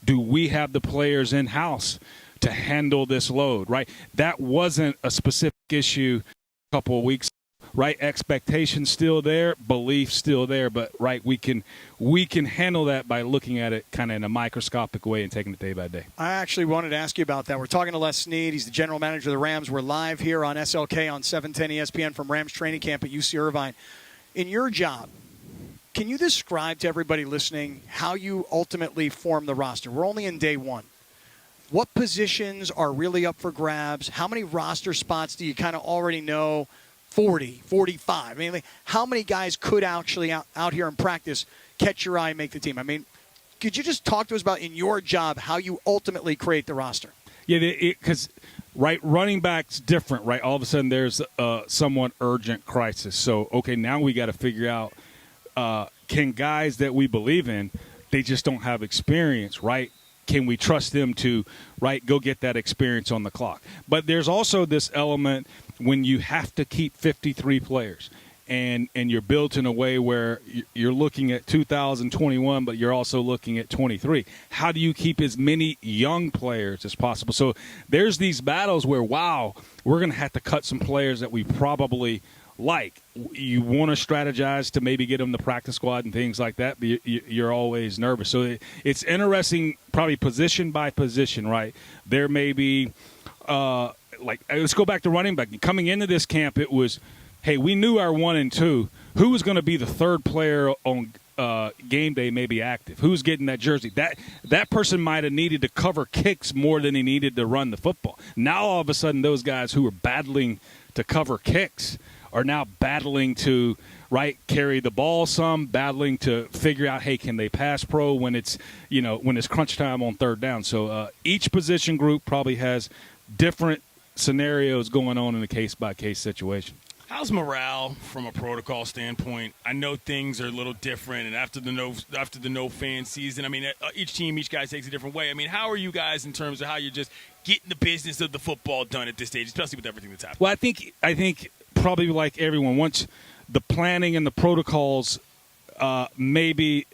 do we have the players in-house to handle this load, right? That wasn't a specific issue a couple of weeks ago, right? Expectations still there, belief still there, but, right, we can handle that by looking at it kind of in a microscopic way and taking it day by day. I actually wanted to ask you about that. We're talking to Les Snead. He's the general manager of the Rams. We're live here on SLK on 710 ESPN from Rams training camp at UC Irvine. In your job, can you describe to everybody listening how you ultimately form the roster? We're only in day one. What positions are really up for grabs? How many roster spots do you kind of already know? 40, 45. I mean, how many guys could actually out here in practice catch your eye and make the team? I mean, could you just talk to us about, in your job, how you ultimately create the roster? Yeah, because, right, running back's different, right? All of a sudden there's a somewhat urgent crisis. So, okay, now we got to figure out, can guys that we believe in, they just don't have experience, right? Can we trust them to, right, go get that experience on the clock? But there's also this element when you have to keep 53 players and you're built in a way where you're looking at 2021, but you're also looking at 23. How do you keep as many young players as possible? So there's these battles where, wow, we're going to have to cut some players that we probably like. You want to strategize to maybe get them the practice squad and things like that, but you're always nervous. So it's interesting, probably position by position, right? There may be, let's go back to running back. Coming into this camp, it was, hey, we knew our 1 and 2. Who was going to be the third player on game day maybe active? Who's getting that jersey? That person might have needed to cover kicks more than he needed to run the football. Now all of a sudden those guys who were battling to cover kicks are now battling to, right, carry the ball some, battling to figure out, hey, can they pass pro when it's, when it's crunch time on third down. So each position group probably has different scenarios going on in a case-by-case situation. How's morale from a protocol standpoint? I know things are a little different, and after the no fan season, I mean, each team, each guy takes a different way. I mean, how are you guys in terms of how you're just getting the business of the football done at this stage, especially with everything that's happening? Well, I think probably like everyone, once the planning and the protocols, maybe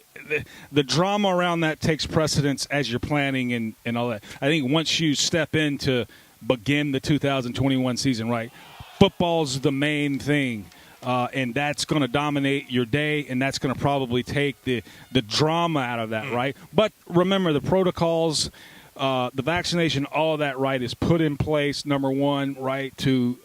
the drama around that takes precedence as you're planning and all that. I think once you step in to begin the 2021 season, right, football's the main thing, and that's going to dominate your day, and that's going to probably take the drama out of that, right? But remember, the protocols, the vaccination, all of that, right, is put in place, number one, right, to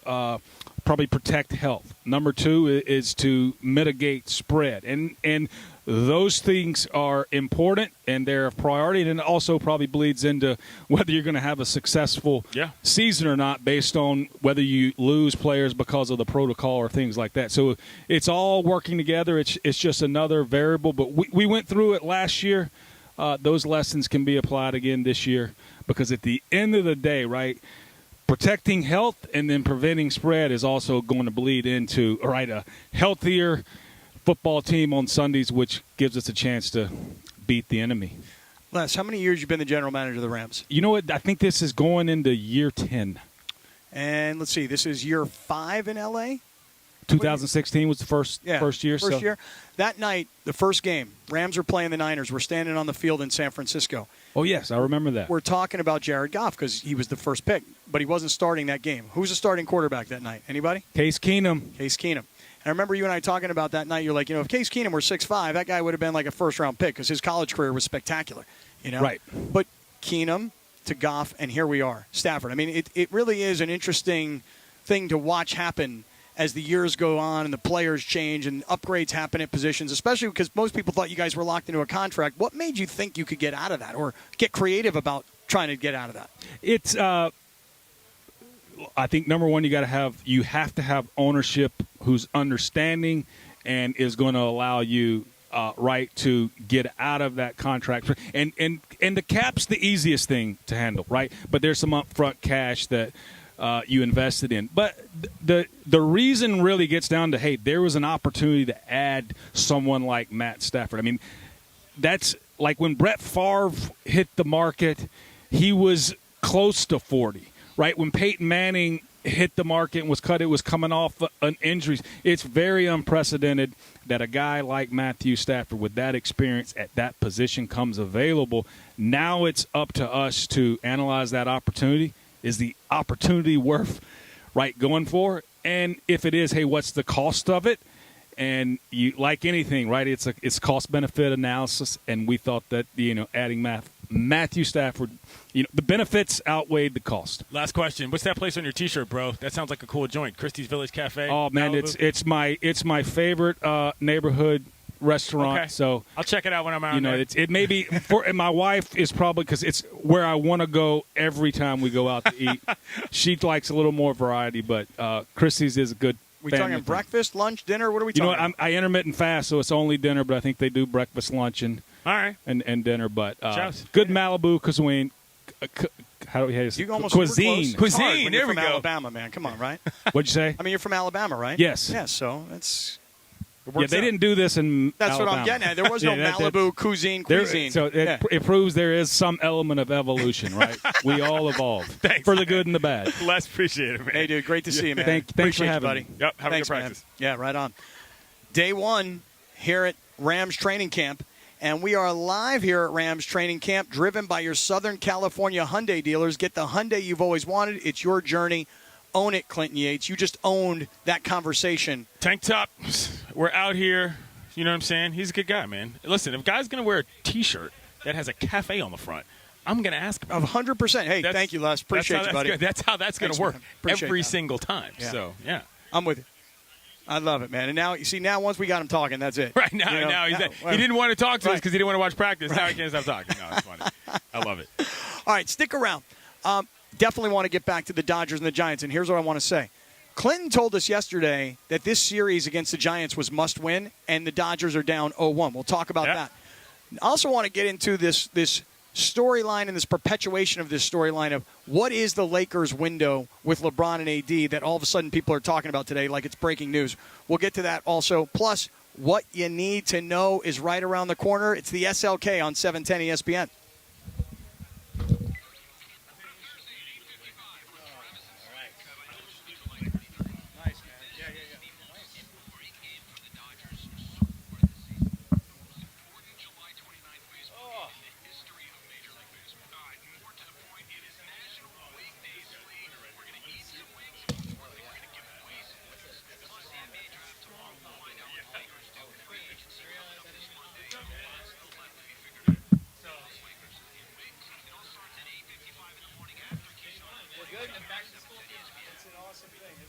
probably protect health. Number two is to mitigate spread. And those things are important, and they're a priority, and it also probably bleeds into whether you're going to have a successful season or not based on whether you lose players because of the protocol or things like that. So it's all working together. It's just another variable. But we went through it last year. Those lessons can be applied again this year because at the end of the day, right, protecting health and then preventing spread is also going to bleed into, right, a healthier football team on Sundays, which gives us a chance to beat the enemy. Les, how many years you been the general manager of the Rams? You know what? I think this is going into year 10. And let's see, this is year 5 in L.A.? 2016 was the first year. First year. That night, the first game, Rams were playing the Niners. We're standing on the field in San Francisco. Oh, yes, I remember that. We're talking about Jared Goff because he was the first pick, but he wasn't starting that game. Who was the starting quarterback that night? Anybody? Case Keenum. Case Keenum. And I remember you and I talking about that night. You're like, if Case Keenum were 6'5", that guy would have been like a first-round pick because his college career was spectacular. Right. But Keenum to Goff, and here we are, Stafford. I mean, it really is an interesting thing to watch happen as the years go on and the players change and upgrades happen at positions, especially because most people thought you guys were locked into a contract. What made you think you could get out of that or get creative about trying to get out of that? It's I think, number one, you have to have ownership who's understanding and is going to allow you right to get out of that contract. And the cap's the easiest thing to handle, right? But there's some upfront cash that you invested in. But the reason really gets down to, hey, there was an opportunity to add someone like Matt Stafford. I mean, that's like when Brett Favre hit the market, he was close to 40, right? When Peyton Manning hit the market and was cut. It was coming off an injury. It's very unprecedented that a guy like Matthew Stafford with that experience at that position comes available. Now it's up to us to analyze that opportunity. Is the opportunity worth going for? And if it is, hey, what's the cost of it? And you, like anything, right? It's cost benefit analysis, and we thought that adding Matthew Stafford, the benefits outweighed the cost. Last question: what's that place on your T-shirt, bro? That sounds like a cool joint. Christie's Village Cafe. Oh man, Malibu? it's my favorite neighborhood restaurant. Okay. So I'll check it out when I'm out there. It may be for my wife is probably because it's where I want to go every time we go out to eat. She likes a little more variety, but Christie's is a good. We talking breakfast, lunch, dinner? What are we talking about? I intermittent fast, so it's only dinner, but I think they do breakfast, lunch, and all right, and dinner. But good Malibu cuisine. How do we say you almost cuisine? Cuisine. There we go. go. Alabama, man. Come on, right? What'd you say? I mean, you're from Alabama, right? Yes. Yeah. So that's. Yeah, they didn't do this in That's Alabama. what I'm getting at. There was no Malibu cuisine. So it proves there is some element of evolution, right? We all evolve. Thanks, for the good and the bad. Les, appreciate it, man. Hey, dude, great to see you, man. Thanks for having buddy. me. Yep, have Thanks, a good practice. Man. Yeah, right on. Day one here at Rams training camp, and we are live here at Rams training camp, driven by your Southern California Hyundai dealers. Get the Hyundai you've always wanted. It's your journey. Own it, Clinton Yates. You just owned that conversation. Tank top. We're out here. You know what I'm saying? He's a good guy, man. Listen, if a guy's going to wear a T-shirt that has a cafe on the front, I'm going to ask him. 100%. Hey, thank you, Les. Appreciate you, buddy. That's how that's going to work every that. single time. Yeah. So, yeah. I'm with you. I love it, man. And now, now once we got him talking, that's it. Right now, he didn't want to talk to us because he didn't want to watch practice. Now he can't stop talking. No, it's funny. I love it. All right, stick around. Definitely want to get back to the Dodgers and the Giants, and here's what I want to say. Clinton told us yesterday that this series against the Giants was must-win, and the Dodgers are down 0-1. We'll talk about that. I also want to get into this storyline and this perpetuation of this storyline of what is the Lakers' window with LeBron and AD that all of a sudden people are talking about today like it's breaking news. We'll get to that also. Plus, what you need to know is right around the corner. It's the SLK on 710 ESPN.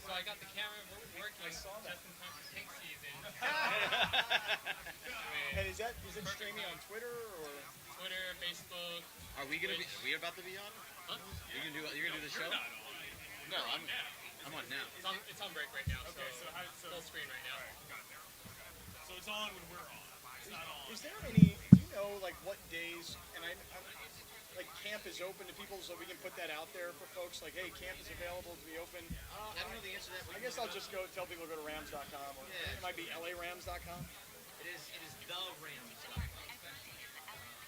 I got the camera working just in time for tank season. And is it streaming on Twitter or Twitter, Facebook? Are we about to be on? Huh? You're gonna do the show? No, I'm on now. It's on break right now. Okay, so full screen right now. So it's on when we're on. It's not on. Is there any? Do you know like what days? And I'm like camp is open to people, so we can put that out there for folks. Like, hey, camp is available to be open. I don't know the answer to that. I guess I'll just tell people to go to Rams.com. Or it might be LARams.com. It is the Rams.com.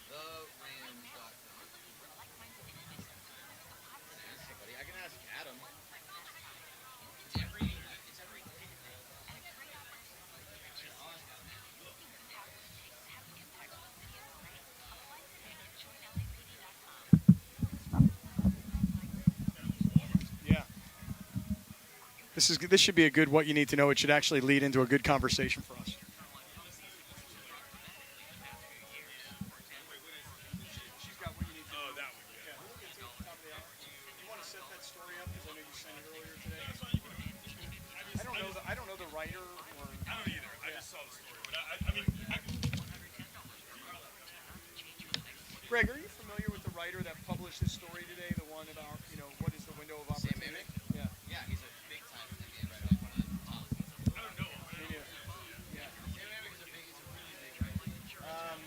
The Rams.com. Somebody, I can ask Adam. It's every. Yeah. This should be a good what you need to know. It should actually lead into a good conversation for us. I don't know the writer. I don't either. I just saw the story. But Greg, are you familiar with the writer that published this story today? The one about, what is the window of opportunity? Yeah. Yeah, he's a big time NBA writer. Like one of the top. I don't know. Yeah. Sam Amick is a really big writer.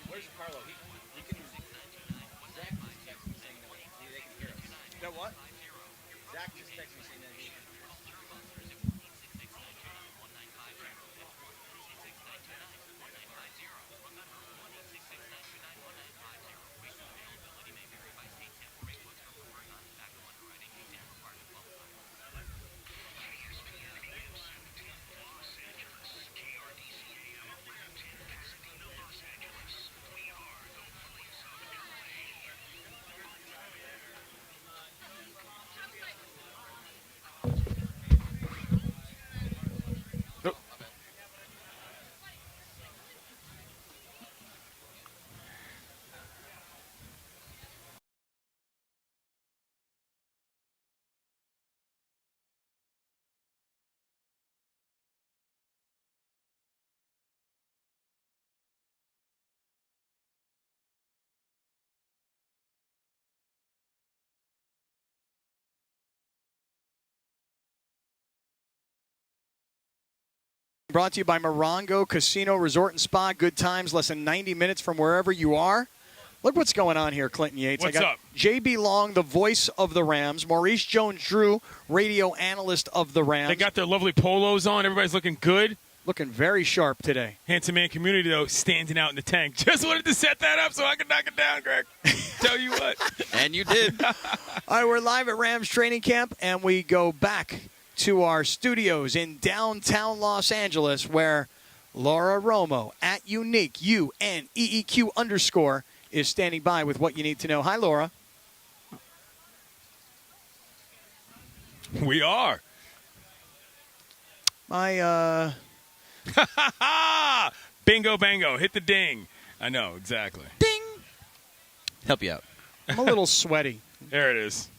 Where's Carlo? He can. Zach just texted me saying that they can hear us. That what? Zach just texted me saying that he. Brought to you by Morongo Casino Resort and Spa. Good times, less than 90 minutes from wherever you are. Look what's going on here, Clinton Yates. What's I got up? J.B. Long, the voice of the Rams. Maurice Jones-Drew, radio analyst of the Rams. They got their lovely polos on. Everybody's looking good. Looking very sharp today. Handsome Man community, though, standing out in the tank. Just wanted to set that up so I could knock it down, Greg. Tell you what. And you did. All right, we're live at Rams training camp, and we go back to our studios in downtown Los Angeles, where Laura Romo at Unique, UNEEQ_, is standing by with what you need to know. Hi, Laura. We are. My, Bingo, bango. Hit the ding. I know, exactly. ding! Help you out. I'm a little sweaty. There it is.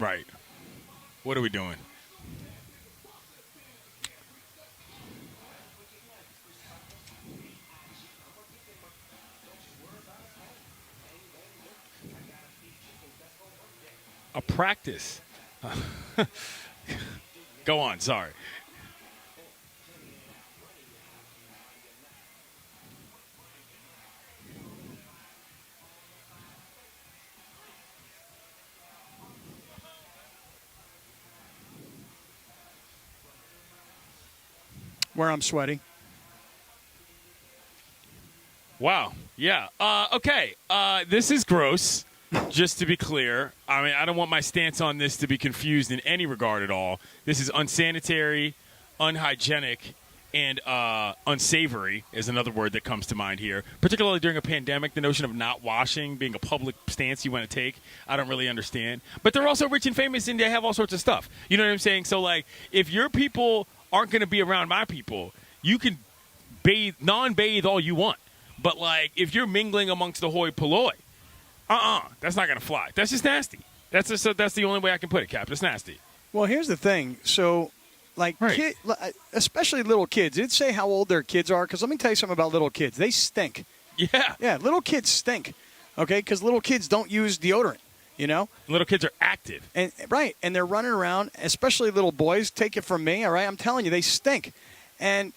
Right. What are we doing? A practice. Go on, sorry. Where I'm sweaty. Wow. Yeah. Okay. This is gross. Just to be clear, I mean, I don't want my stance on this to be confused in any regard at all. This is unsanitary, unhygienic, and unsavory is another word that comes to mind here. Particularly during a pandemic, the notion of not washing being a public stance you want to take, I don't really understand. But they're also rich and famous, and they have all sorts of stuff. You know what I'm saying? So, like, if your people aren't going to be around my people, you can non-bathe all you want. But, like, if you're mingling amongst the hoi polloi, that's not going to fly. That's just nasty. That's the only way I can put it, Cap. It's nasty. Well, here's the thing. So, like, Right. especially little kids, it'd say how old their kids are, because let me tell you something about little kids. They stink. Yeah. Yeah, little kids stink, okay, because little kids don't use deodorant, you know? Little kids are active. And right, and they're running around, especially little boys. Take it from me, all right? I'm telling you, they stink. And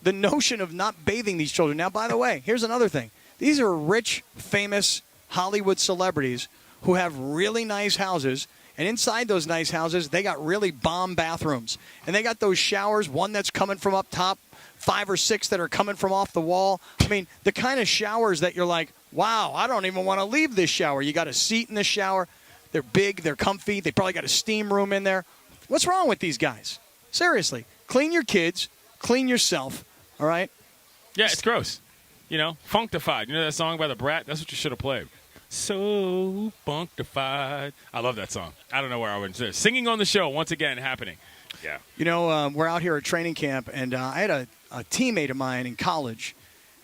the notion of not bathing these children. Now, by the way, here's another thing. These are rich, famous Hollywood celebrities who have really nice houses, and inside those nice houses, they got really bomb bathrooms. And they got those showers, one that's coming from up top, 5 or 6 that are coming from off the wall. I mean, the kind of showers that you're like, wow, I don't even want to leave this shower. You got a seat in the shower. They're big. They're comfy. They probably got a steam room in there. What's wrong with these guys? Seriously. Clean your kids. Clean yourself. All right? Yeah, it's gross. You know, Functified. You know that song by The Brat? That's what you should have played. So functified. I love that song. I don't know where I went. Singing on the show, once again, happening. Yeah. You know, we're out here at training camp, and I had a teammate of mine in college,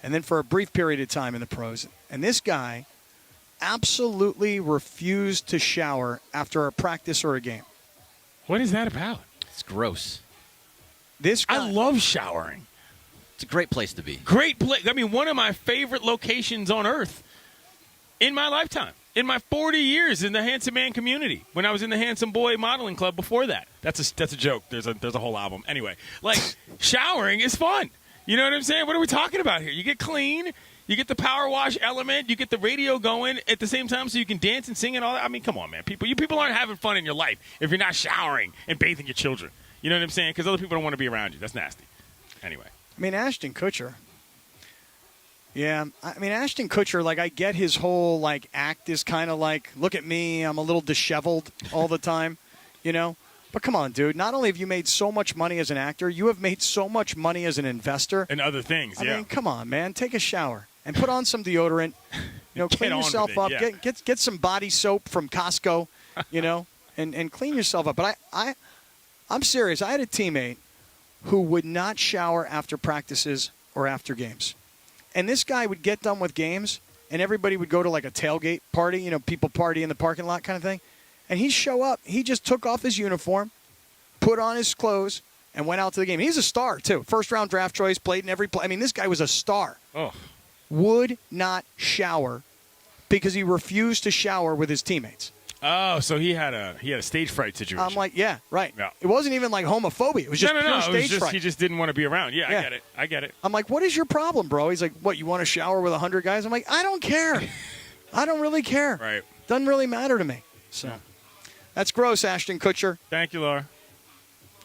and then for a brief period of time in the pros. And this guy absolutely refused to shower after a practice or a game. What is that about? It's gross. This guy, I love showering. It's a great place to be. Great place. I mean, one of my favorite locations on earth in my lifetime. In my 40 years in the Handsome Man community. When I was in the Handsome Boy Modeling Club before that. That's a joke. There's a whole album. Anyway, like, showering is fun. You know what I'm saying? What are we talking about here? You get clean. You get the power wash element. You get the radio going at the same time so you can dance and sing and all that. I mean, come on, man. You people aren't having fun in your life if you're not showering and bathing your children. You know what I'm saying? Because other people don't want to be around you. That's nasty. Anyway. I mean, Ashton Kutcher. Yeah, I mean, Ashton Kutcher, like, I get his whole, like, act is kind of like, look at me, I'm a little disheveled all the time, you know? But come on, dude. Not only have you made so much money as an actor, you have made so much money as an investor. And other things, I yeah. mean, come on, man. Take a shower and put on some deodorant. You know, clean on with yourself it, up. yeah. Get some body soap from Costco, you know, and clean yourself up. But I'm serious. I had a teammate who would not shower after practices or after games. And this guy would get done with games, and everybody would go to like a tailgate party, you know, people party in the parking lot kind of thing. And he'd show up. He just took off his uniform, put on his clothes, and went out to the game. He's a star, too. First-round draft choice, played in every play. I mean, this guy was a star. Oh. Would not shower because he refused to shower with his teammates. Oh, so he had a stage fright situation. I'm like, yeah, right. Yeah. It wasn't even like homophobia. It was just no. pure It was stage just, fright. he just didn't want to be around. Yeah, Yeah. I get it. I'm like, what is your problem, bro? He's like, what, you want to shower with 100 guys? I'm like, I don't care. I don't really care. Right. Doesn't really matter to me. So that's gross, Ashton Kutcher. Thank you, Laura.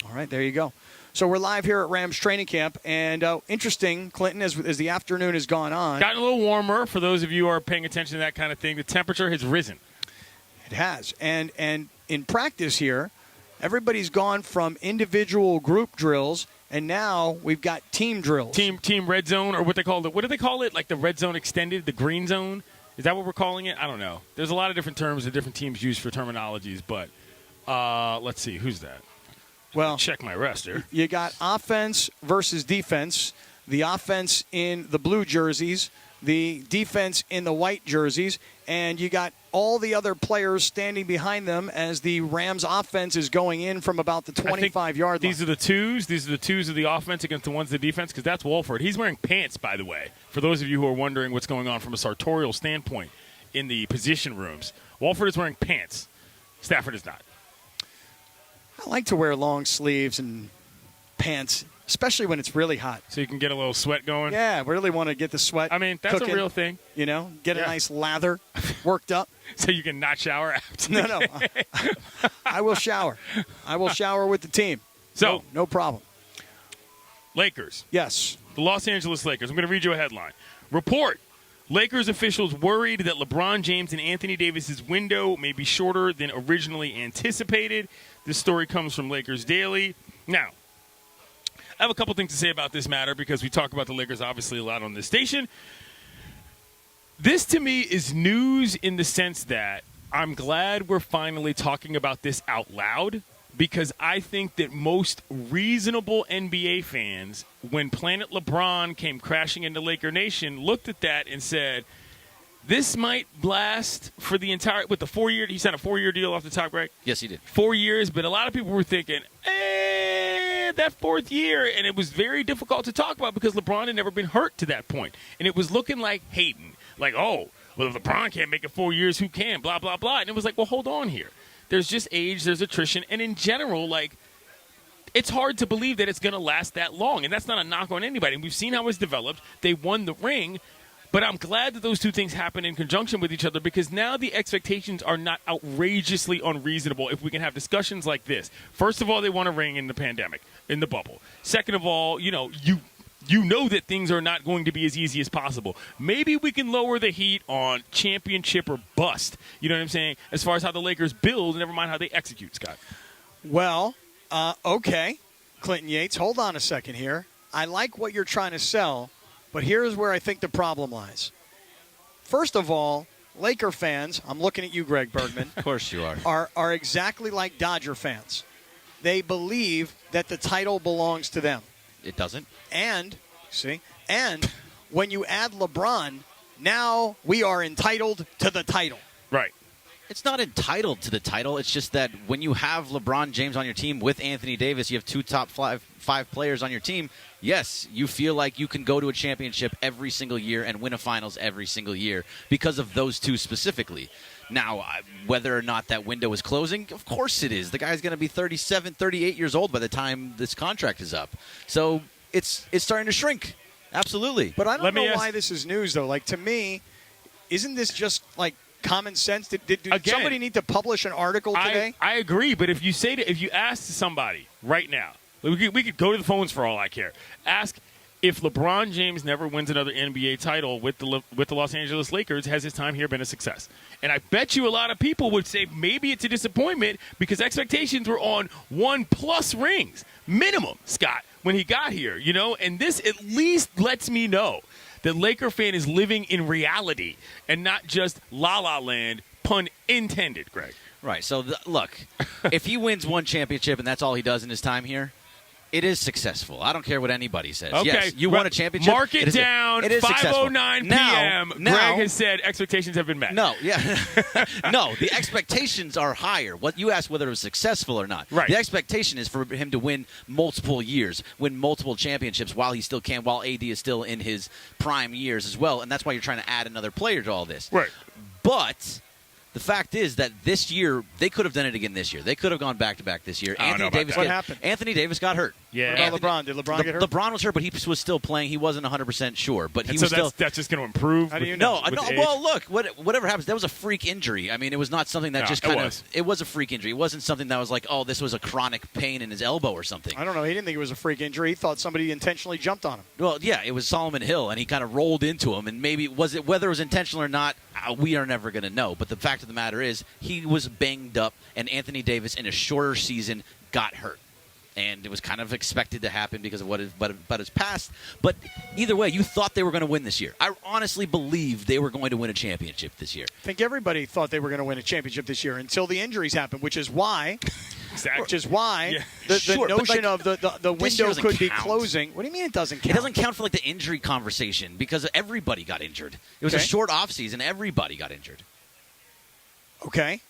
All right, there you go. So we're live here at Rams training camp, and interesting, Clinton, as the afternoon has gone on. Gotten a little warmer for those of you who are paying attention to that kind of thing. The temperature has risen. It has. And in practice here, everybody's gone from individual group drills, and now we've got team drills. Team red zone, or what they call it. What do they call it? Like the red zone extended, the green zone? Is that what we're calling it? I don't know. There's a lot of different terms that different teams use for terminologies, but let's see. Who's that? Well, Check my roster. you got offense versus defense. The offense in the blue jerseys, the defense in the white jerseys, and you got all the other players standing behind them as the Rams offense is going in from about the 25-yard line. These are the twos. These are the twos of the offense against the ones of the defense, because that's Wolford. He's wearing pants, by the way, for those of you who are wondering what's going on from a sartorial standpoint in the position rooms. Wolford is wearing pants. Stafford is not. I like to wear long sleeves and pants, especially when it's really hot. So you can get a little sweat going. Yeah, I really want to get the sweat. I mean, that's cooking, a real thing. You know, get a Yeah. nice lather worked up. So you can not shower after. No. I will shower. I will shower with the team. So, no problem. Lakers. Yes. The Los Angeles Lakers. I'm going to read you a headline. Report. Lakers officials worried that LeBron James and Anthony Davis's window may be shorter than originally anticipated. This story comes from Lakers Daily. Now, I have a couple things to say about this matter because we talk about the Lakers obviously a lot on this station. This to me is news in the sense that I'm glad we're finally talking about this out loud, because I think that most reasonable NBA fans, when Planet LeBron came crashing into Laker Nation, looked at that and said, this might last for the entire, with the 4-year, he signed a 4-year deal off the top, right? Yes, he did. 4 years, but a lot of people were thinking, that 4th year, and it was very difficult to talk about because LeBron had never been hurt to that point. And it was looking like Hayden, like, oh, well, if LeBron can't make it 4 years, who can, blah, blah, blah. And it was like, well, hold on here. There's just age, there's attrition, and in general, like, it's hard to believe that it's going to last that long, and that's not a knock on anybody. And we've seen how it's developed. They won the ring, but I'm glad that those two things happen in conjunction with each other, because now the expectations are not outrageously unreasonable if we can have discussions like this. First of all, they won a ring in the pandemic, in the bubble. Second of all, you know that things are not going to be as easy as possible. Maybe we can lower the heat on championship or bust. You know what I'm saying? As far as how the Lakers build, never mind how they execute, Scott. Well, okay. Clinton Yates, hold on a second here. I like what you're trying to sell, but here's where I think the problem lies. First of all, Laker fans, I'm looking at you, Greg Bergman. Of course you are. Are exactly like Dodger fans. They believe that the title belongs to them. It doesn't. And when you add LeBron, now we are entitled to the title. Right. It's not entitled to the title. It's just that when you have LeBron James on your team with Anthony Davis, you have two top five players on your team. Yes, you feel like you can go to a championship every single year and win a finals every single year because of those two specifically. Now, whether or not that window is closing, of course it is. The guy's going to be 37, 38 years old by the time this contract is up. So it's starting to shrink. Absolutely. But I don't know why this is news, though. Like, to me, isn't this just, like, common sense? Did somebody need to publish an article today? I agree, but if you ask somebody right now, we could go to the phones for all I care. Ask if LeBron James never wins another NBA title with the Los Angeles Lakers, has his time here been a success? And I bet you a lot of people would say maybe it's a disappointment because expectations were on 1+ rings minimum, Scott, when he got here. You know, and this at least lets me know that Laker fan is living in reality and not just la-la land, pun intended, Greg. Right. So, look, if he wins one championship and that's all he does in his time here, It is successful. I don't care what anybody says. Okay, Yes, you won a championship. Mark it down. It is successful. 5:09 Now- p.m. now- Greg has said expectations have been met. No, yeah. No, the expectations are higher. What you asked whether it was successful or not. Right. The expectation is for him to win multiple years, win multiple championships while he still can, while AD is still in his prime years as well. And that's why you're trying to add another player to all this. Right. But the fact is that this year they could have done it again this year. They could have gone back to back this year. I don't know about that. What happened? Anthony Davis got hurt. Yeah. What about LeBron? Did LeBron get hurt? LeBron was hurt, but he was still playing. He wasn't 100% sure, but he And was so still. that's just going to improve. How do you with- know? No, with age? well, look, whatever happens, that was a freak injury. I mean, it was not something that No, just it kind was. of. It was a freak injury. It wasn't something that was like, oh, this was a chronic pain in his elbow or something. I don't know. He didn't think it was a freak injury. He thought somebody intentionally jumped on him. Well, yeah, it was Solomon Hill, and he kind of rolled into him, and maybe whether it was intentional or not, we are never going to know. But the fact of the matter is, he was banged up, and Anthony Davis in a shorter season got hurt. And it was kind of expected to happen because of what his past. But either way, you thought they were going to win this year. I honestly believed they were going to win a championship this year. I think everybody thought they were going to win a championship this year until the injuries happened, which is why Exactly. the Sure, but, notion like, of the this year window doesn't could be count. closing. What do you mean it doesn't count? It doesn't count for like the injury conversation because everybody got injured. It was a Okay. short offseason. Everybody got injured. Okay.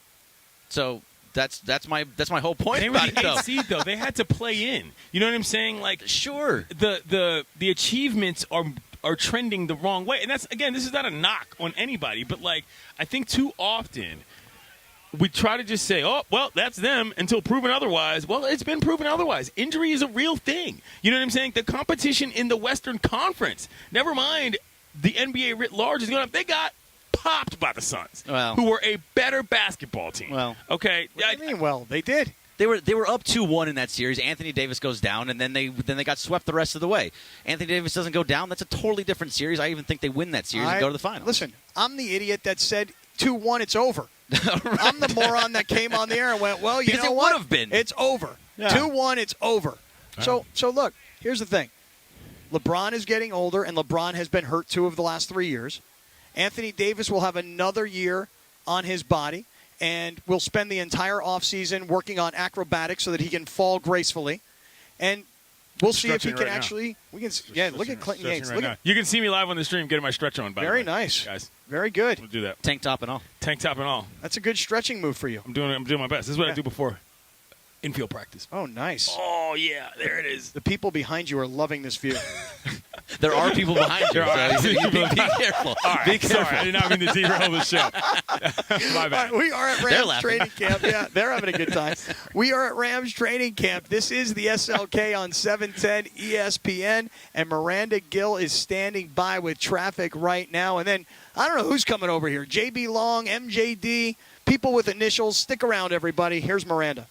So that's my whole point They were about the it, though. 8th seed, though. They had to play in. You know what I'm saying? Like, Sure. the achievements are trending the wrong way. And that's, again, this is not a knock on anybody, but like I think too often we try to just say, oh, well, that's them until proven otherwise. Well, it's been proven otherwise. Injury is a real thing. You know what I'm saying? The competition in the Western Conference, never mind the NBA writ large, is going up. They got popped by the Suns, Well. who were a better basketball team. Well. Okay. What do you mean? Well, they did. They were up 2-1 in that series. Anthony Davis goes down, and then they got swept the rest of the way. Anthony Davis doesn't go down. That's a totally different series. I even think they win that series and go to the finals. Listen, I'm the idiot that said 2-1, it's over. I'm the moron that came on the air and went, well, you Because know it what? would have been. It's over. Yeah. 2-1, it's over. So look, here's the thing. LeBron is getting older, and LeBron has been hurt 2 of the last 3 years. Anthony Davis will have another year on his body and will spend the entire offseason working on acrobatics so that he can fall gracefully. And we'll see if he Stretching can right now. actually – we can. Yeah, look at Clinton Stretching Yates. right Look now. at, You can see me live on the stream getting my stretch on, by very the way. nice. Guys, Very good. we'll do that. Tank top and all. Tank top and all. That's a good stretching move for you. I'm doing my best. This is what Yeah. I do before infield practice. Oh, nice. Oh, yeah. There it is. The people behind you are loving this view. There are people behind you. There are. So be careful. All right. Be careful. Sorry, I did not mean to derail the show. My All bad. right, we are at They're Rams laughing. training camp. Yeah, they're having a good time. We are at Rams training camp. This is the SLK on 710 ESPN, and Miranda Gill is standing by with traffic right now. And then, I don't know who's coming over here. JB Long, MJD, people with initials. Stick around, everybody. Here's Miranda.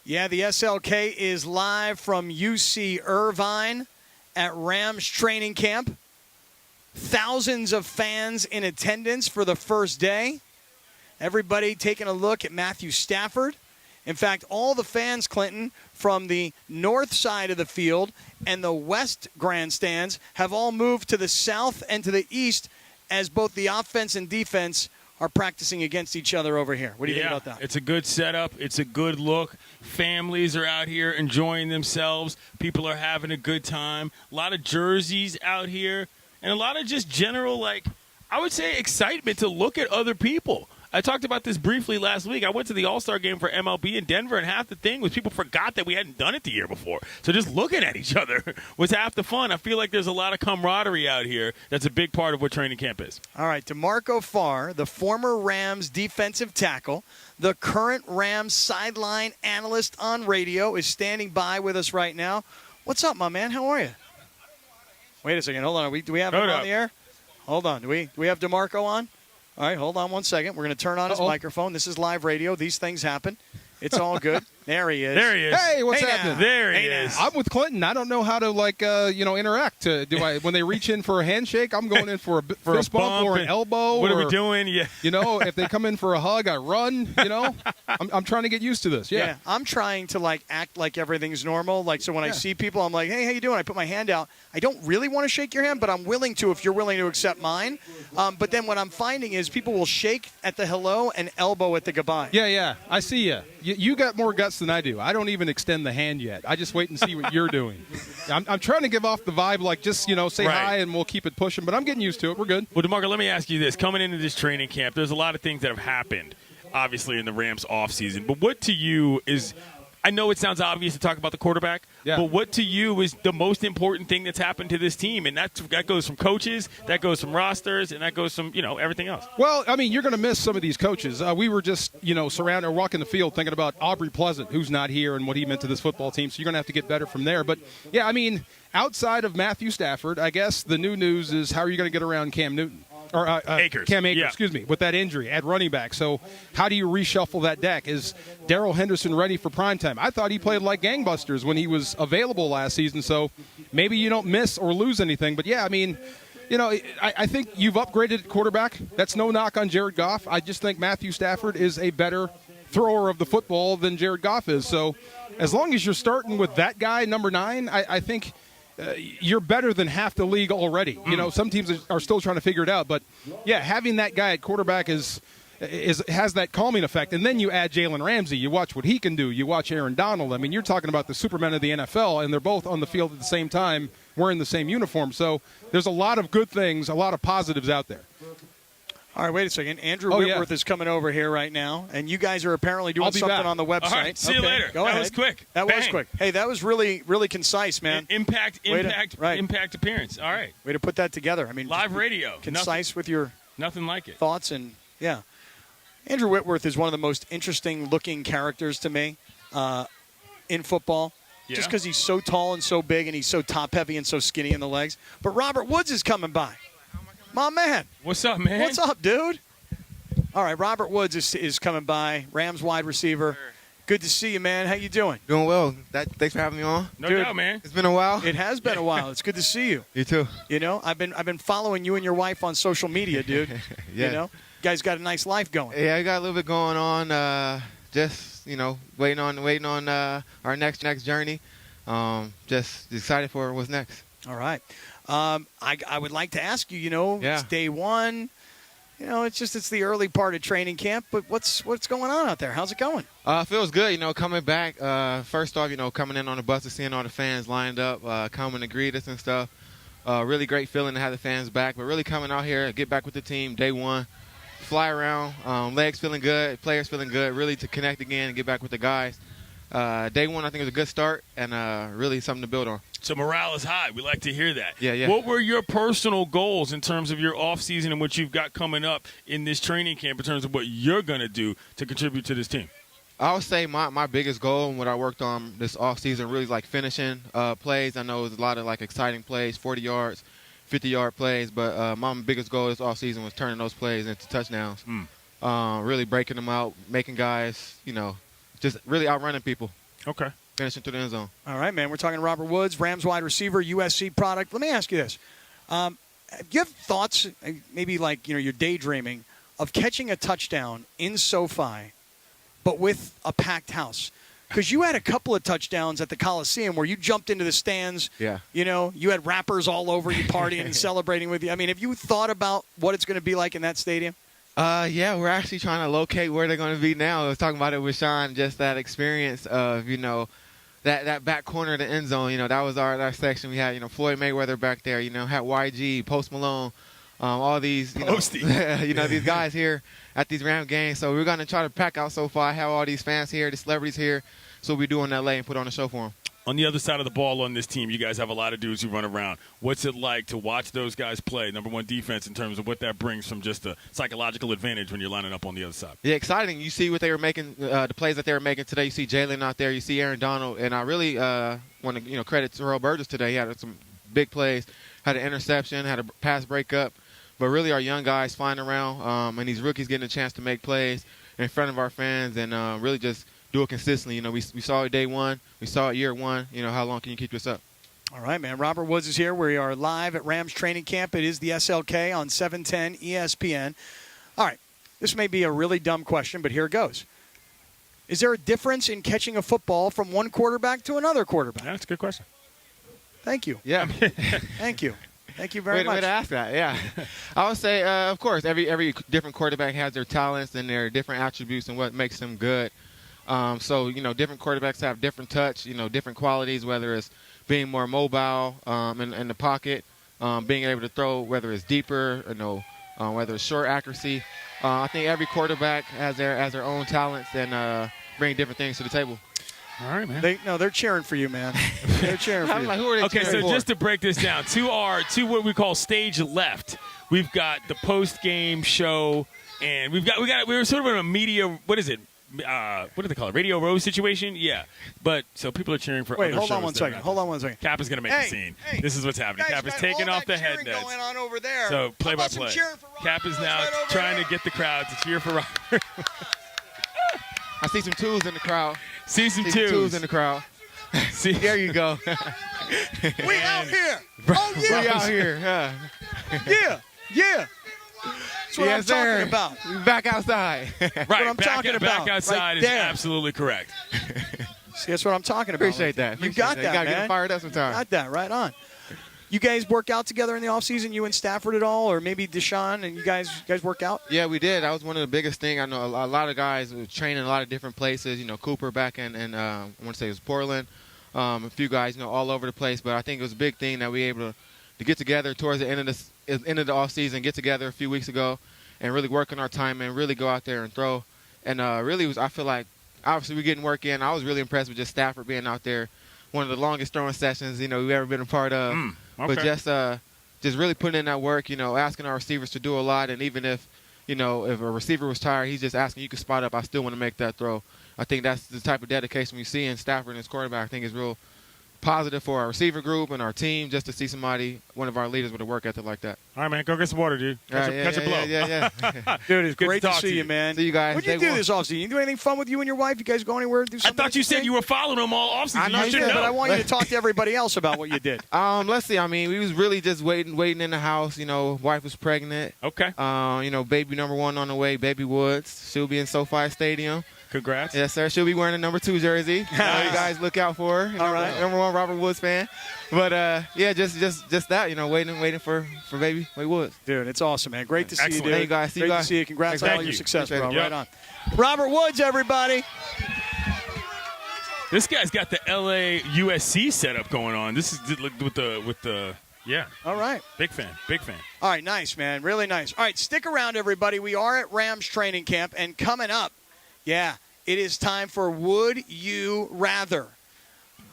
Yeah, the SLK is live from UC Irvine at Rams training camp. Thousands of fans in attendance for the first day. Everybody taking a look at Matthew Stafford. In fact, all the fans, Clinton, from the north side of the field and the west grandstands have all moved to the south and to the east as both the offense and defense are practicing against each other over here. What do you think about that? It's a good setup. It's a good look. Families are out here enjoying themselves. People are having a good time. A lot of jerseys out here and a lot of just general, I would say, excitement to look at other people. I talked about this briefly last week. I went to the All-Star game for MLB in Denver, and half the thing was people forgot that we hadn't done it the year before. So just looking at each other was half the fun. I feel like there's a lot of camaraderie out here that's a big part of what training camp is. All right, DeMarco Farr, the former Rams defensive tackle, the current Rams sideline analyst on radio, is standing by with us right now. What's up, my man? How are you? Wait a second. Hold on. Do we have him on the air? Hold on. Do we have DeMarco on? All right, hold on one second. We're going to turn on his microphone. This is live radio. These things happen. It's all good. There he is. There he is. Hey, what's happening? There he is. I'm with Clinton. I don't know how to interact. Do I when they reach in for a handshake? I'm going in for a fist bump or an elbow. What are we doing? Yeah. If they come in for a hug, I run. I'm trying to get used to this. Yeah. I'm trying to act like everything's normal. So when I see people, I'm like, hey, how you doing? I put my hand out. I don't really want to shake your hand, but I'm willing to if you're willing to accept mine. But then what I'm finding is people will shake at the hello and elbow at the goodbye. Yeah. I see you. You got more guts than I do. I don't even extend the hand yet. I just wait and see what you're doing. I'm trying to give off the vibe say hi and we'll keep it pushing, but I'm getting used to it. We're good. Well, DeMarco, let me ask you this. Coming into this training camp, there's a lot of things that have happened, obviously, in the Rams offseason. But what to you is – I know it sounds obvious to talk about the quarterback, but what to you is the most important thing that's happened to this team? And that goes from coaches, that goes from rosters, and that goes from, everything else. Well, you're going to miss some of these coaches. We were just, surrounded or walking the field thinking about Aubrey Pleasant, who's not here, and what he meant to this football team. So you're going to have to get better from there. But, outside of Matthew Stafford, I guess the new news is how are you going to get around Cam Newton? Or Cam Akers, with that injury at running back. So how do you reshuffle that deck? Is Darrell Henderson ready for primetime? I thought he played like gangbusters when he was available last season, so maybe you don't miss or lose anything. But, I think you've upgraded at quarterback. That's no knock on Jared Goff. I just think Matthew Stafford is a better thrower of the football than Jared Goff is. So as long as you're starting with that guy, number 9, I think – you're better than half the league already. Some teams are still trying to figure it out. But, having that guy at quarterback has that calming effect. And then you add Jalen Ramsey. You watch what he can do. You watch Aaron Donald. You're talking about the Supermen of the NFL, and they're both on the field at the same time wearing the same uniform. So there's a lot of good things, a lot of positives out there. All right, wait a second. Andrew Whitworth is coming over here right now, and you guys are apparently doing something on the website. All right, see you later. Go ahead. That was quick. That was quick. Hey, that was really, really concise, man. Impact appearance. All right. Way to put that together. Live radio. Concise with your nothing like it. Thoughts and Andrew Whitworth is one of the most interesting-looking characters to me in football. Yeah. Just because he's so tall and so big and he's so top-heavy and so skinny in the legs. But Robert Woods is coming by. My man. What's up, man? What's up, dude? All right, Robert Woods is coming by, Rams wide receiver. Good to see you, man. How you doing? Doing well. Thanks for having me on. No doubt, man. It's been a while. It has been a while. It's good to see you. You too. I've been following you and your wife on social media, dude. Yeah. You guys got a nice life going. Yeah, I got a little bit going on. Just waiting on our next journey. Just excited for what's next. All right. I would like to ask you, it's day one. It's the early part of training camp, but what's going on out there? How's it going? Feels good, coming back. First off, coming in on the bus and seeing all the fans lined up, coming to greet us and stuff. Really great feeling to have the fans back, but really coming out here, get back with the team day one, fly around, legs feeling good, players feeling good, really to connect again and get back with the guys. Day one, I think, was a good start and really something to build on. So morale is high. We like to hear that. Yeah. What were your personal goals in terms of your offseason and what you've got coming up in this training camp in terms of what you're going to do to contribute to this team? I would say my biggest goal and what I worked on this offseason really is finishing plays. I know there's a lot of exciting plays, 40 yards, 50-yard plays, but my biggest goal this offseason was turning those plays into touchdowns. Really breaking them out, making guys, just really outrunning people. Okay. finishing through the end zone. All right, man. We're talking Robert Woods, Rams wide receiver, USC product. Let me ask you this. Do you have thoughts, maybe like you're daydreaming, of catching a touchdown in SoFi, but with a packed house? Because you had a couple of touchdowns at the Coliseum where you jumped into the stands. Yeah. You had rappers all over you partying and celebrating with you. I mean, have you thought about what it's going to be like in that stadium? Yeah, we're actually trying to locate where they're going to be now. I was talking about it with Sean, just that experience of, that back corner of the end zone. That was our section. We had, Floyd Mayweather back there, had YG, Post Malone, all these, these guys here at these Ram games. So we're going to try to pack out SoFi, have all these fans here, the celebrities here. So we do in LA and put on a show for them. On the other side of the ball on this team, you guys have a lot of dudes who run around. What's it like to watch those guys play, number one defense, in terms of what that brings from just a psychological advantage when you're lining up on the other side? Yeah, exciting. You see what they were making, the plays that they were making today. You see Jalen out there. You see Aaron Donald. And I really want to credit Terrell Burgess today. He had some big plays, had an interception, had a pass breakup. But really our young guys flying around, and these rookies getting a chance to make plays in front of our fans and really just do it consistently. We saw it day one. We saw it year one. How long can you keep this up? All right, man. Robert Woods is here. We are live at Rams training camp. It is the SLK on 710 ESPN. All right. This may be a really dumb question, but here it goes. Is there a difference in catching a football from one quarterback to another quarterback? That's a good question. Thank you. Yeah. Thank you. Thank you very much. Way to ask that, yeah. I would say, of course, every different quarterback has their talents and their different attributes and what makes them good. So, different quarterbacks have different touch, different qualities, whether it's being more mobile in the pocket, being able to throw, whether it's deeper, whether it's short accuracy. I think every quarterback has their own talents and bring different things to the table. All right, man. They're cheering for you, man. They're cheering for you. Like, who are they Okay, so cheering for? just to break this down, to what we call stage left, we've got the post-game show, and we're sort of in a media, what is it? What do they call it? Radio Row situation? Yeah. But so people are cheering for Wait, other hold on shows one that are second. not Hold this. on one second. Cap is going to make the scene. Hey, this is what's happening. Guys, Cap is got taking all off that the head cheering nets. going on over there. So play How by about some play. cheering for Robert Cap is Woods now right over trying there? to get the crowd to cheer for Robert. I see some twos in the crowd. See some See some twos twos. in the crowd. See, There you go. We out here. Oh, We yeah. out here. Yeah. Yeah. Yeah. That's what I'm Yes, sir. talking about. We back outside. right, what I'm back, talking back about, outside right is there. absolutely correct. See, that's what I'm talking about. Appreciate that. You Appreciate got that. that, You gotta man. get them fired up sometime. Got that. Right on. You guys work out together in the offseason, you and Stafford at all? Or maybe Deshaun and you guys work out? Yeah, we did. That was one of the biggest things. I know a lot of guys were training in a lot of different places. Cooper back in I want to say it was Portland. A few guys, all over the place. But I think it was a big thing that we were able to get together towards the end of the off season, get together a few weeks ago, and really work on our time and really go out there and throw. And really, I feel like obviously we're getting work in. I was really impressed with just Stafford being out there, one of the longest throwing sessions we've ever been a part of. Okay. But just really putting in that work, asking our receivers to do a lot, and even if if a receiver was tired, he's just asking you can spot up. I still want to make that throw. I think that's the type of dedication we see in Stafford and his quarterback. I think is real positive for our receiver group and our team just to see somebody, one of our leaders, with a work ethic like that. All right, man. Go get some water, dude. Catch a blow. Yeah. Dude, it's Good great to to talk see to you, you. man. See you guys. What'd you Day do one. this offseason? You do anything fun with you and your wife? You guys go anywhere? Do I something thought you said interesting? you were following them all offseason. I know You you should did, know. But I want you to talk to everybody else about what you did. Let's see. I mean, we was really just waiting in the house. Wife was pregnant. Okay. Baby number one on the way, Baby Woods. She'll be in SoFi Stadium. Congrats. Yes, sir. She'll be wearing a number 2 jersey. You guys look out for her. All right. Number 1 Robert Woods fan. But just that. Waiting for Baby Woods. Dude, it's awesome, man. Great to see Excellent. you, dude. Hey, guys. See Great you to guys. see you. Congrats on Thank all your you. success, Appreciate bro. it. Right on. Robert Woods, everybody. This guy's got the LA USC setup going on. This is with the yeah. All right. Big fan. All right, nice, man. Really nice. All right, stick around, everybody. We are at Rams training camp, and coming up, it is time for Would You Rather.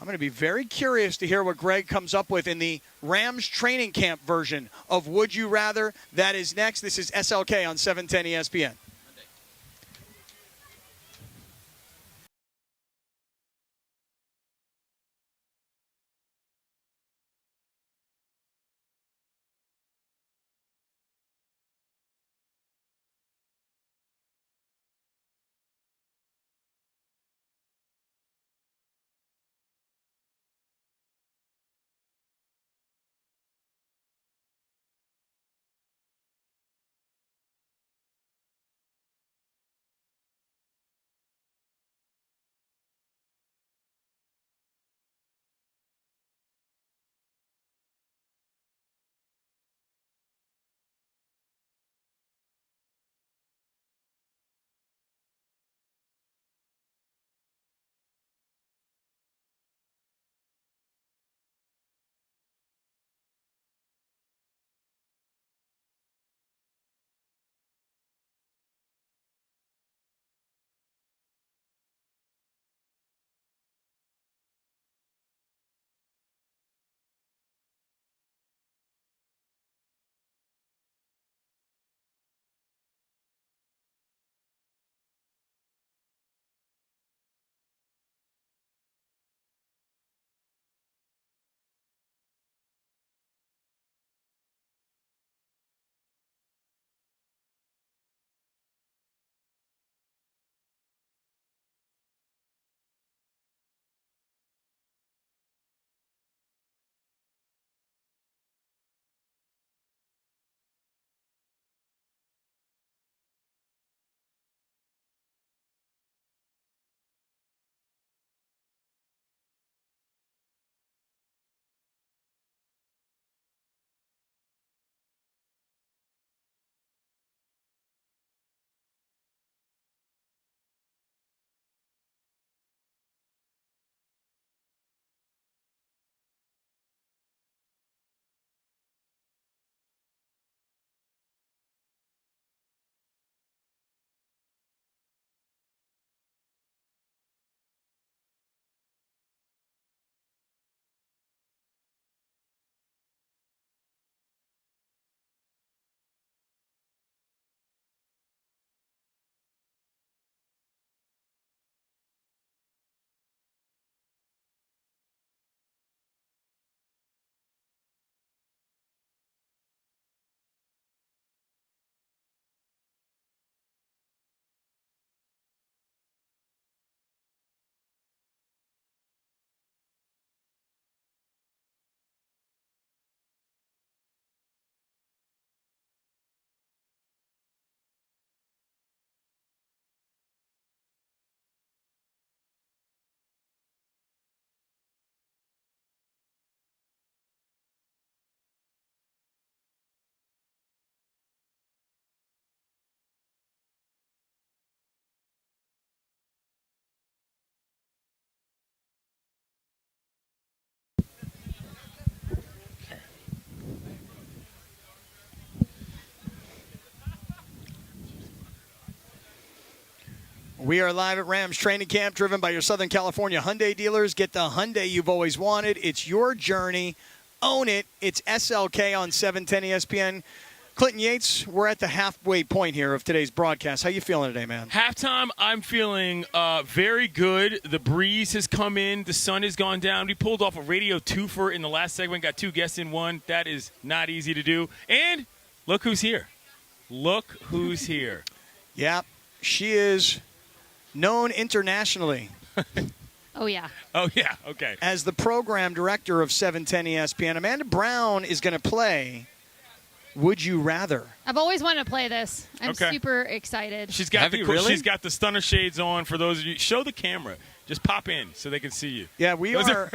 I'm going to be very curious to hear what Greg comes up with in the Rams training camp version of Would You Rather. That is next. This is SLK on 710 ESPN. We are live at Rams Training Camp, driven by your Southern California Hyundai dealers. Get the Hyundai you've always wanted. It's your journey. Own it. It's SLK on 710 ESPN. Clinton Yates, we're at the halfway point here of today's broadcast. How you feeling today, man? Halftime, I'm feeling very good. The breeze has come in. The sun has gone down. We pulled off a radio twofer in the last segment. Got 2 guests in one. That is not easy to do. And look who's here. Look who's here. Yeah, she is known internationally Oh, yeah. Oh, yeah. Okay. as the program director of 710 ESPN. Amanda Brown is going to play Would You Rather. I've always wanted to play this. I'm Okay. super excited. She's got Have you really? She's got the stunner shades on for those of you. Show the camera. Just pop in so they can see you. Yeah, we Those are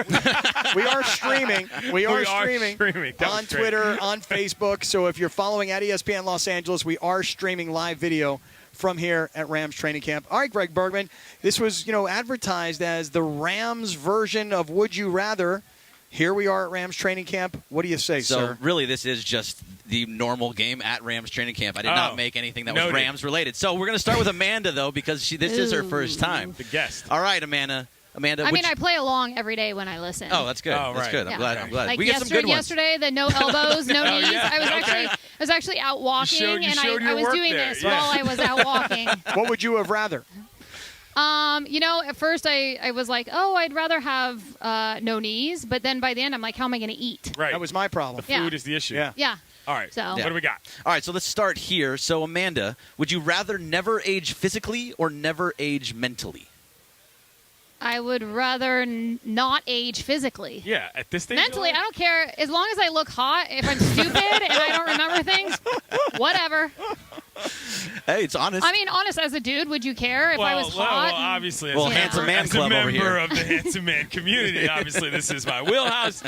we are streaming. We are streaming That on was great. Twitter, on Facebook. So if you're following at ESPN Los Angeles, we are streaming live video from here at Rams Training Camp. All right, Greg Bergman, this was, advertised as the Rams version of Would You Rather. Here we are at Rams Training Camp. What do you say, So sir? really, this is just the normal game at Rams Training Camp. I did Oh, not make anything that was noted. Rams related. So we're going to start with Amanda, though, because this is her first time. The guest. All right, Amanda. Amanda, I would mean, I play along every day when I listen. Oh, that's good. Oh, That's right. good. I'm Yeah. glad. I'm glad. Like we get some good ones. yesterday, the no elbows, no Oh, knees. yeah. I was actually out walking, you and showed I your was work doing there, this yeah. while I was out walking. What would you have rather? At first I was like, oh, I'd rather have no knees, but then by the end I'm like, how am I going to eat? Right. That was my problem. the Yeah. food is the issue. Yeah. Yeah. All right. So- What do we got? All right, so let's start here. So, Amanda, would you rather never age physically or never age mentally? I would rather not age physically. Yeah. At this stage. Mentally, I don't care. As long as I look hot, if I'm stupid and I don't remember things, whatever. Hey, it's honest. I mean, honest, as a dude, would you care if I was hot? Well, obviously, as Well, a handsome member, man as club a over member here. of the handsome man community, obviously, this is my wheelhouse.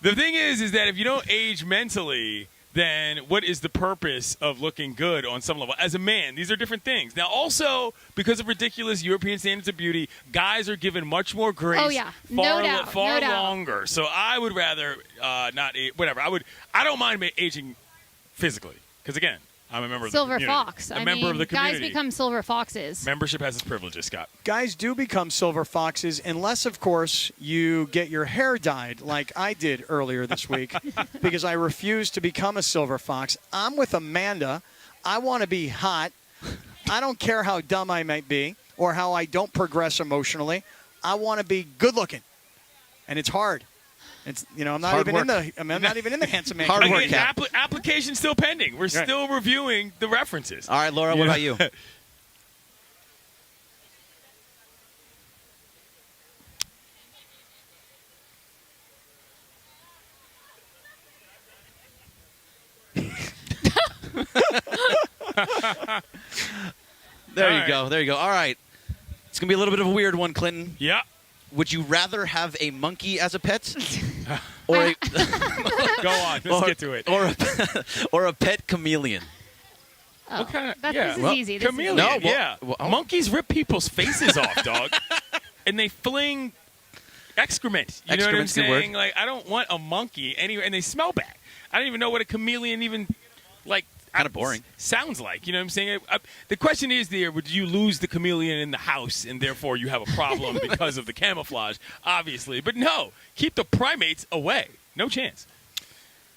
The thing is that if you don't age mentally, then what is the purpose of looking good on some level? As a man, these are different things. Now, also, because of ridiculous European standards of beauty, guys are given much more grace. Oh, yeah. No far, doubt. far No doubt. longer. So I would rather not age. Whatever. I don't mind aging physically because again, I'm a member of Silver the community. fox. A member of the guys community. become silver foxes. Membership has its privileges, Scott. Guys do become silver foxes unless, of course, you get your hair dyed like I did earlier this week because I refused to become a silver fox. I'm with Amanda. I want to be hot. I don't care how dumb I might be or how I don't progress emotionally. I want to be good looking. And it's hard. It's I'm not hard even work. I'm not even in the handsome man. Hard community. work, Cap. Application still pending. We're still reviewing the references. All right, Laura, what about you? There you go. There you go. All right. It's going to be a little bit of a weird one, Clinton. Yeah. Would you rather have a monkey as a pet? Or a, Go on. Let's get to it. or a pet chameleon? Oh, What kind of? this is well, easy. This is chameleon. No, well- yeah. well- Monkeys rip people's faces off, dog, and they fling excrement. You know what I'm Excrement's a good word. saying? Like, I don't want a monkey anywhere, and they smell bad. I don't even know what a chameleon even like. Kinda boring. Sounds like. You know what I'm saying? The question is there, would you lose the chameleon in the house and therefore you have a problem because of the camouflage? Obviously. But no, keep the primates away. No chance.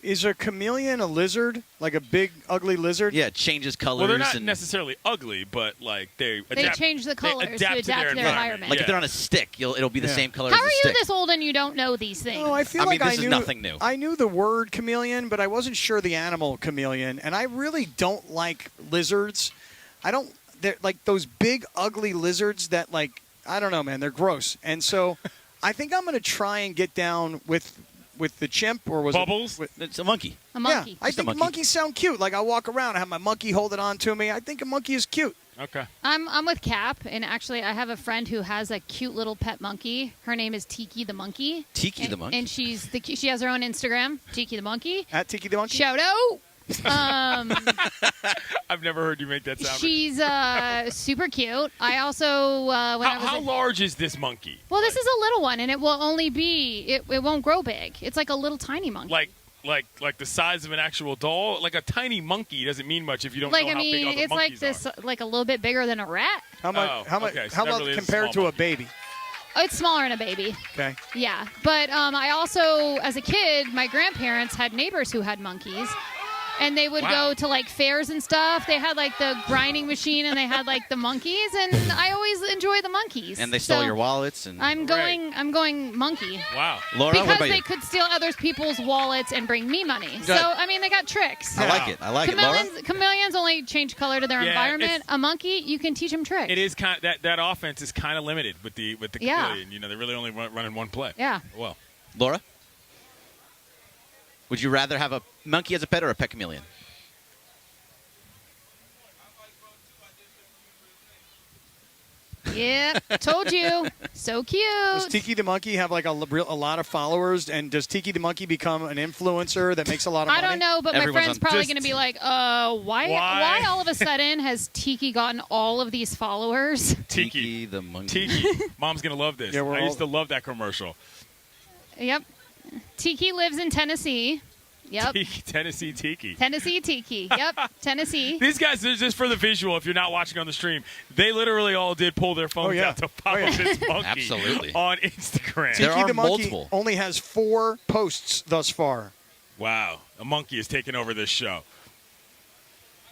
Is a chameleon a lizard? Like a big, ugly lizard? Yeah, it changes colors. Well, they're not and, necessarily ugly, but like they They adapt. change the colors to adapt adapt to their environment. Like Yeah. if they're on a stick, it'll be the Yeah. same color How as are the you stick. this old and you don't know these things? Oh, I feel I like mean, this I is knew nothing new. I knew the word chameleon, but I wasn't sure the animal chameleon. And I really don't like lizards. They're like those big, ugly lizards that I don't know, man. They're gross. And so I think I'm going to try and get down with the chimp or was Bubbles? It, It's a monkey. A monkey. Yeah, I Just a think monkey. monkeys sound cute. Like I walk around, I have my monkey holding on to me. I think a monkey is cute. Okay. I'm with Cap, and actually I have a friend who has a cute little pet monkey. Her name is Tiki the Monkey. Tiki the monkey? And she has her own Instagram, Tiki the Monkey. At Tiki the monkey. Shout out. I've never heard you make that sound. She's super cute. I also when I was How large is this monkey? well, this is a little one, and it will only be it won't grow big. It's like a little tiny monkey. Like like the size of an actual doll. Like a tiny monkey doesn't mean much if you don't Like, know I how big mean, other it's like monkeys this, are. like a little bit bigger than a rat. How much? okay, so how that about really is a compared small to a baby? Oh, it's smaller than a baby. Okay. Yeah, but I also, as a kid, my grandparents had neighbors who had monkeys, and they would go to like fairs and stuff. They had like the grinding machine, and they had like the monkeys, and I always enjoy the monkeys. And they stole So your wallets. And I'm going monkey. Wow. Laura, what Because about they you? could steal other people's wallets and bring me money. Good. So I mean, they got tricks. I like it. I like it, Laura. Chameleons only change color to their Yeah, environment. it's- A monkey, you can teach them tricks. It is kind of, that offense is kind of limited with the Yeah. chameleon. You know, they're really only running one play. Yeah. Well, Laura, would you rather have a monkey as a pet or a pet chameleon? Yeah, told you. So cute. Does Tiki the monkey have like a lot of followers? And does Tiki the monkey become an influencer that makes a lot of I money? don't know, but Everyone's my friend's on- probably just- going to be like, why all of a sudden has Tiki gotten all of these followers? Tiki. the monkey. Tiki. Mom's going to love this. Yeah, we're I all- used to love that commercial. Yep. Tiki lives in Tennessee. Yep. Tennessee Tiki. Tennessee Tiki. Yep. Tennessee. These guys, they're just for the visual, if you're not watching on the stream, they literally all did pull their phones yeah. out to follow Oh, yeah. this monkey Absolutely. on Instagram. There Tiki are the monkey multiple. only has 4 posts thus far. Wow. A monkey is taking over this show.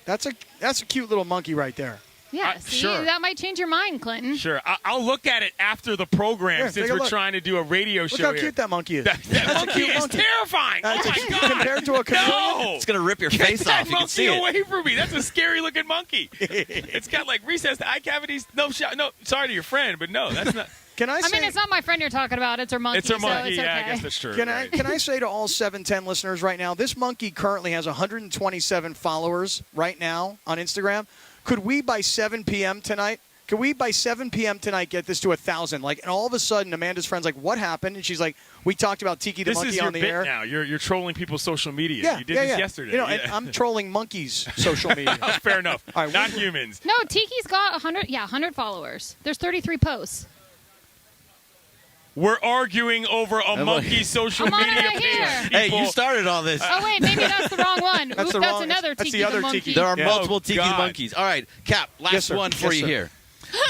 That's a cute little monkey right there. Yeah. See, sure. that might change your mind, Clinton. Sure. I'll look at it after the program Here, since take a we're look. trying to do a radio Look show how here. cute that monkey is. That That's a monkey cute is monkey. terrifying. That's Oh, a- my God. compared to a chameleon. No. It's going to rip your Get face that off. You can monkey see it. away from me. That's a scary looking monkey. It's got like recessed eye cavities. No shot. No, sorry to your friend, but no, that's not. Can I I say? mean, it's not my friend you're talking about. It's her monkey. It's her monkey. So it's okay. Yeah, I guess that's true. Can right. I say to all 710 listeners right now, this monkey currently has 127 followers right now on Instagram. Could we by 7 p.m. tonight? Could we by 7 p.m. tonight get this to 1,000? Like, and all of a sudden, Amanda's friend's like, "What happened?" And she's like, "We talked about Tiki the This monkey is your on the bit air." now. You're trolling people's social media. Yeah, You did yeah, this yeah. yesterday. You know, Yeah. and I'm trolling monkeys' social media. Fair enough. All right, Not humans. No, Tiki's got 100 followers. There's 33 posts. We're arguing over a monkey's social I'm on it media right page. here. Hey, you People- started all this. Oh, wait, maybe that's the wrong one. That's Oop, the that's wrong- another that's Tiki the other monkey. Tiki. There are Yeah. multiple Oh, tiki God. monkeys. All right, Cap, last Yes, sir. one for Yes, you sir. here.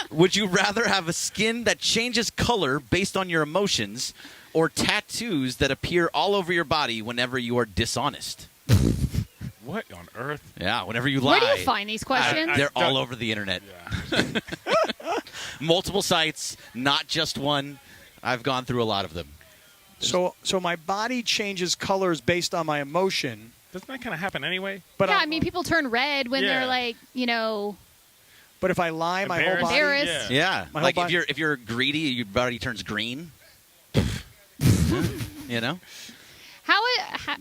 Would you rather have a skin that changes color based on your emotions or tattoos that appear all over your body whenever you are dishonest? What on earth? Yeah, whenever you lie. Where do you find these questions? They're all don't- over the internet. Yeah. Multiple sites, not just one. I've gone through a lot of them. So my body changes colors based on my emotion. Doesn't that kind of happen anyway? But yeah, I mean, people turn red when Yeah. they're like, but if I lie, my whole body. Embarrassed. Yeah, My like whole if you're greedy, your body turns green. You know?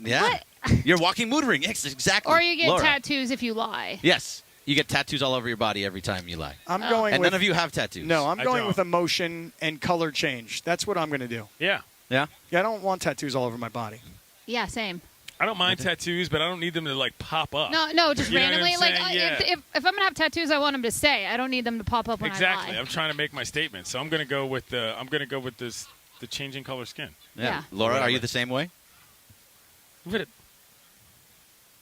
Yeah. what? You're walking mood ring. Yes, exactly. Or you get Laura. tattoos if you lie. Yes, you get tattoos all over your body every time you lie. I'm going And with none of you have tattoos. no. I'm I going don't. with emotion and color change. That's what I'm going to do. Yeah. Yeah. Yeah, I don't want tattoos all over my body. Yeah, same. I don't mind tattoos, but I don't need them to like pop up. No, just You know what I'm randomly. Like, saying? Yeah. if I'm gonna have tattoos, I want them to stay. I don't need them to pop up when Exactly. I lie. I'm trying to make my statement, so I'm going to go with the changing color skin. Yeah. Laura, are you Whatever. the same way? But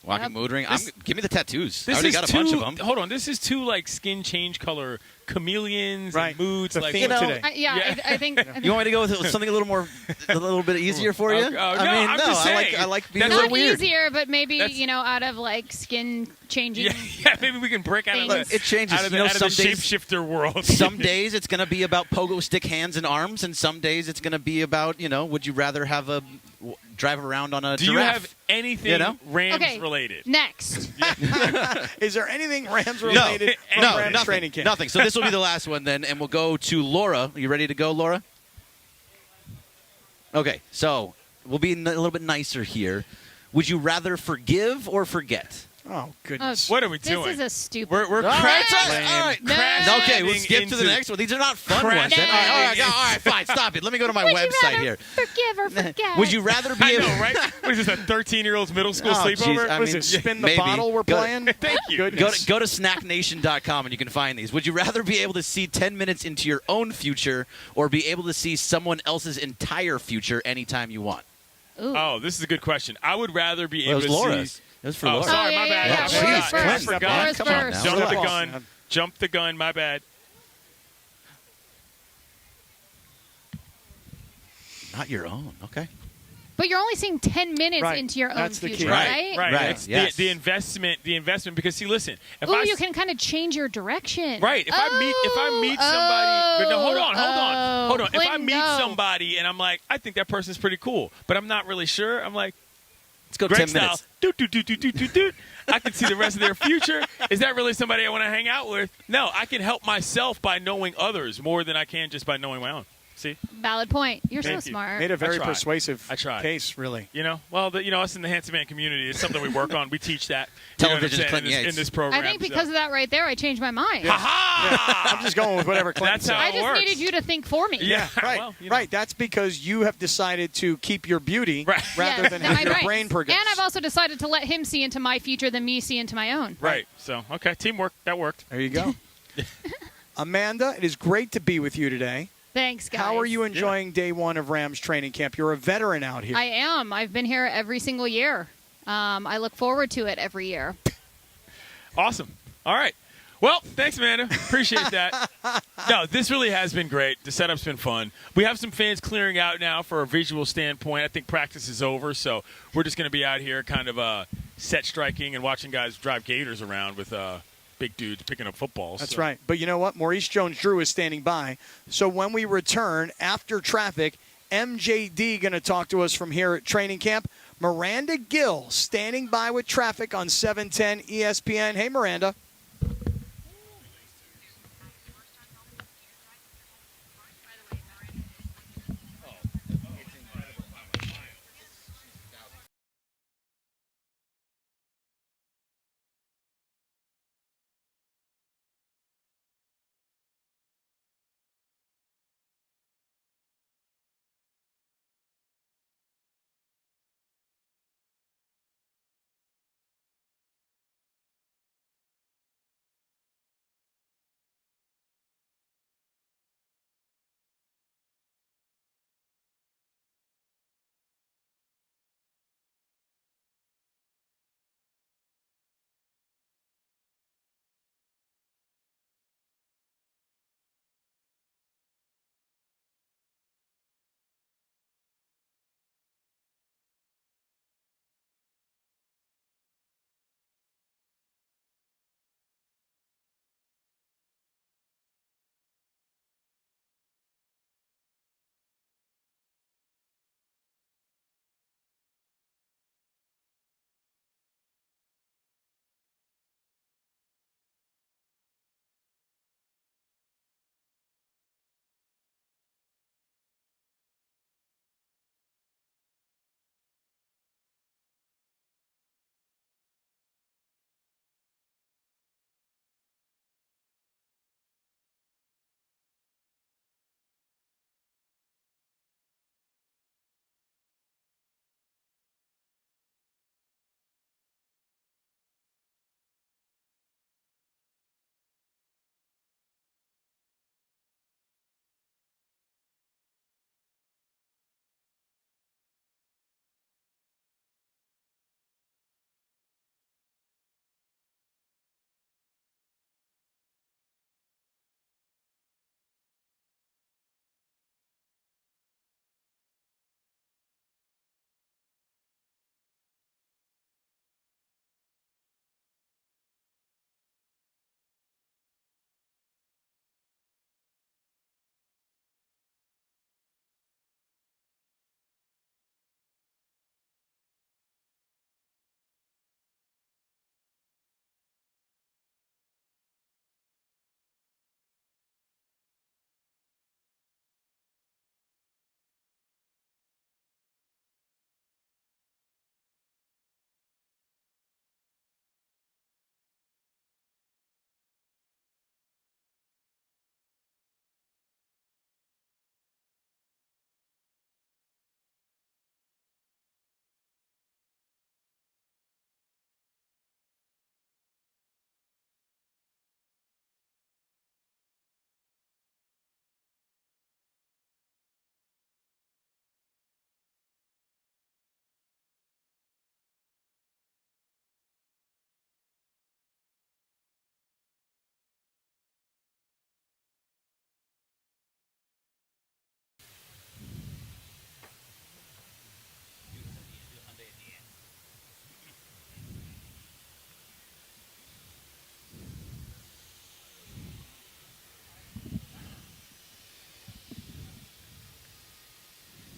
Walking Yep. mood ring. This- Give me the tattoos. I this already is got a bunch two- of them. Hold on, this is two like skin change color chameleons Right. and moods. The Like theme know, today. Yeah. I think. You want me to go with something a little bit easier for you? Oh, no, I mean, I'm no, just saying. I like being a That's little Not weird. easier, but maybe That's- out of like skin changing. yeah, maybe we can break out of Things. the It changes. out of You the, know, out of the some days- shapeshifter world. Some days it's going to be about pogo stick hands and arms, and some days it's going to be about, would you rather have drive around on a Do you giraffe? have anything You know? Rams Okay. related? Next. Is there anything Rams related from no, Rams nothing, training camp? nothing. So this will be the last one then, and we'll go to Laura. Are you ready to go, Laura? Okay, so we'll be a little bit nicer here. Would you rather forgive or forget? Oh goodness. What are we This doing? is a stupid. We're All right, crashing. all right. No. Okay, we'll skip to the into- next one. These are not fun Crashing ones. Then. All right, into- all right, fine. Stop it. Let me go to my Would you website rather here. Forgive or forget? Would you rather be I able? know, right? What is this, a 13-year-old's middle school Oh, sleepover? jeez, I What is mean, it? Spin the maybe. bottle we're Go- playing? Thank you. Goodness. Go to snacknation.com and you can find these. Would you rather be able to see 10 minutes into your own future or be able to see someone else's entire future anytime you want? Ooh. Oh, this is a good question. I would rather be Well, able it was to Laura's. see. It was for Oh, Laura. sorry, yeah, my yeah, bad. yeah. I Laura's forgot. first. I forgot. Laura's Come on first. now. Jump the Laura's gun. first. Jump the gun. My bad. Not your own. Okay. But you're only seeing 10 minutes Right. into your own That's the future, key. right? Right. Right. It's Yes. the investment. The investment. Because see, listen. If Ooh, I you can kind of change your direction. Right. If I meet somebody, but no, hold on. If I Clinton, meet go. somebody and I'm like, I think that person's pretty cool, but I'm not really sure. I'm like, Let's go Greg 10 style. minutes. Doot, doot, doot, doot, doot, doot, doot. I can see the rest of their future. Is that really somebody I want to hang out with? No, I can help myself by knowing others more than I can just by knowing my own. See? Valid point. You're Thank so you. smart. Made a very tried. persuasive I tried. case, really. Well, us in the Handsome Man community, it's something we work on. We teach that. You know what I'm Television's saying, Clinton in Yates. this program. I think because of that right there, I changed my mind. Ha I'm just going with whatever Clinton That's said. how I it just works. needed you to think for me. Yeah, Right, well, right. That's because you have decided to keep your beauty Right. rather Yes, than my have your brains. brain progress. And I've also decided to let him see into my future than me see into my own. Right. So, okay, teamwork. That worked. There you go. Amanda, it is great to be with you today. Thanks, guys. How are you enjoying day one of Rams training camp? You're a veteran out here. I am. I've been here every single year. I look forward to it every year. Awesome. All right. Well, thanks, Amanda. Appreciate that. No, this really has been great. The setup's been fun. We have some fans clearing out now for a visual standpoint. I think practice is over, so we're just going to be out here kind of set striking and watching guys drive gators around with big dudes picking up footballs. That's so. right. But you know what? Maurice Jones-Drew is standing by. So when we return after traffic, MJD going to talk to us from here at training camp. Miranda Gill standing by with traffic on 710 ESPN. Hey, Miranda.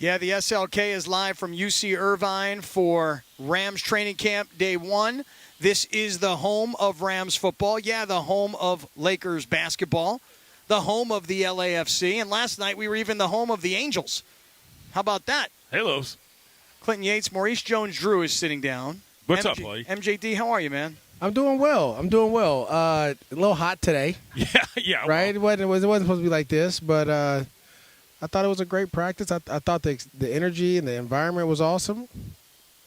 Yeah, the SLK is live from UC Irvine for Rams training camp day 1. This is the home of Rams football. Yeah, the home of Lakers basketball, the home of the LAFC, and last night we were even the home of the Angels. How about that? Halos. Clinton Yates, Maurice Jones-Drew is sitting down. What's up, buddy? MJD, how are you, man? I'm doing well. A little hot today. Yeah. Right? Well, It wasn't supposed to be like this, but I thought it was a great practice. I thought the energy and the environment was awesome.